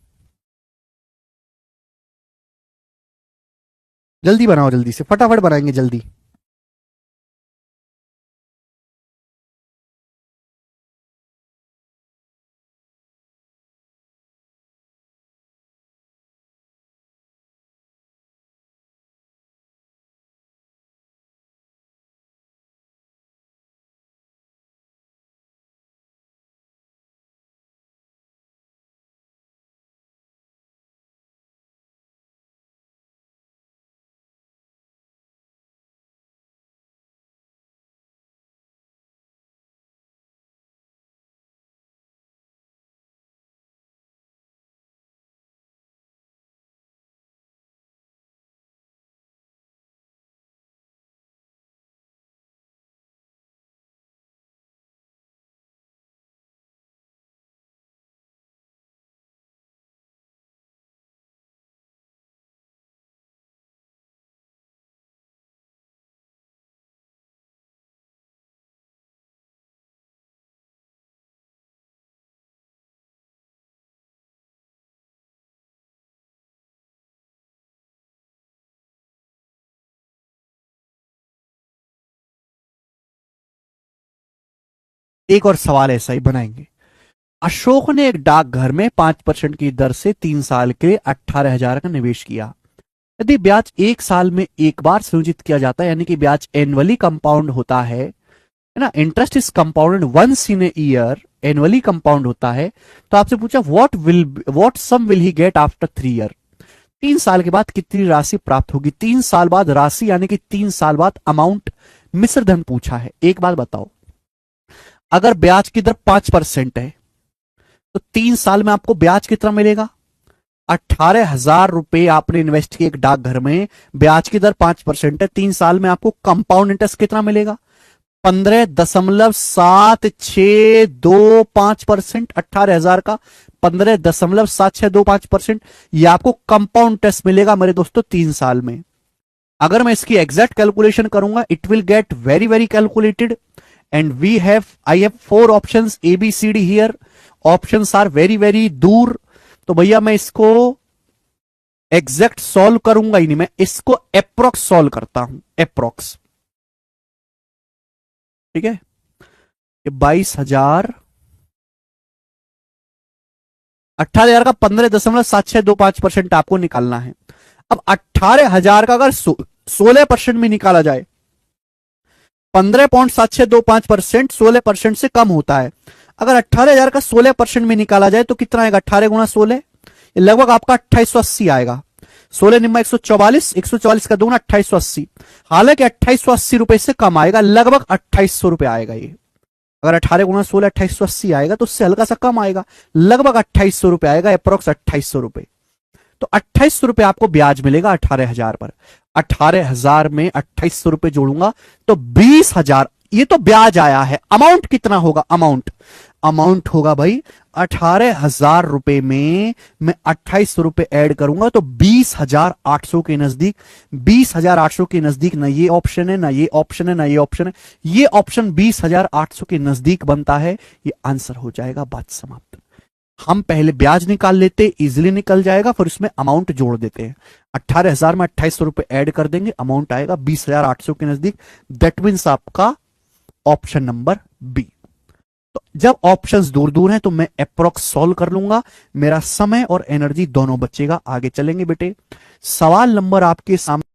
जल्दी बनाओ, जल्दी से फटाफट बनाएंगे जल्दी। एक और सवाल ऐसा ही बनाएंगे। अशोक ने एक डाकघर में 5% की दर से 3 साल के लिए 18,000 का निवेश किया। यदि ब्याज 1 साल में एक बार संयोजित किया जाता है, यानी कि ब्याज एनुअली कंपाउंड होता है ना, interest is compounded once in a year, annually compound होता है। तो आपसे पूछा what sum will he get after 3 year. 3 साल के बाद कितनी राशि प्राप्त होगी। 3 साल बाद राशि, यानी कि 3 साल बाद अमाउंट, मिश्र धन पूछा है। एक बात बताओ, अगर ब्याज की दर 5% है तो 3 साल में आपको ब्याज कितना मिलेगा। 18,000 रुपए आपने इन्वेस्ट किए एक डाकघर में, ब्याज की दर 5% है, 3 साल में आपको कंपाउंड इंटरेस्ट कितना मिलेगा। 15.7625%। 18,000 का 15.7625%, ये आपको कंपाउंड इंटरेस्ट मिलेगा मेरे दोस्तों 3 साल में। अगर मैं इसकी एग्जैक्ट कैलकुलेशन करूंगा, it will get very very calculated. And I have 4 options A B C D here. Options are very very दूर। तो भैया मैं इसको एग्जैक्ट सॉल्व करूंगा ही नहीं, मैं इसको अप्रोक्स सॉल्व करता हूं, अप्रोक्स। ठीक है, ये 22,000, 18,000 का 15.7625% आपको निकालना है। अब 18,000 का अगर 16% में निकाला जाए, 15.7625% 16% से कम होता है। अगर 18,000 का 16% में निकाला जाए तो कितना आएगा, 18 गुणा 16, लगभग आपका 2880 आएगा। 16 निम्मा 144, 144 का दूना 2880। हालांकि 2880 रुपए से कम आएगा, लगभग 2800 रुपए आएगा ये। अगर 18 गुना 16 2880 आएगा तो उससे हल्का सा कम आएगा, लगभग 2800 रुपए आएगा, अप्रोक्स 2800 रुपए। तो 2800 रुपए आपको ब्याज मिलेगा 18,000 पर। 18,000 में 2800 रुपए जोड़ूंगा तो 20,000, ये तो ब्याज आया है। अमाउंट कितना होगा? अमाउंट होगा भाई 18,000 रुपए में मैं 2800 रुपए ऐड करूंगा तो 20,800 के नजदीक, 20,800 के नजदीक। ना ये ऑप्शन है, ना ये ऑप्शन है, ना ये ऑप्शन है, ये ऑप्शन 20,800 के नजदीक बनता है। ये आंसर हो जाएगा, बात समाप्त। हम पहले ब्याज निकाल लेते, इजिली निकल जाएगा, फिर उसमें अमाउंट जोड़ देते हैं। 18,000 में 2800 रुपए ऐड कर देंगे, अमाउंट आएगा 20,800 के नजदीक। दैट मीन्स आपका ऑप्शन नंबर बी। तो जब ऑप्शंस दूर दूर हैं तो मैं अप्रोक्स सॉल्व कर लूंगा, मेरा समय और एनर्जी दोनों बचेगा। आगे चलेंगे बेटे, सवाल नंबर आपके सामने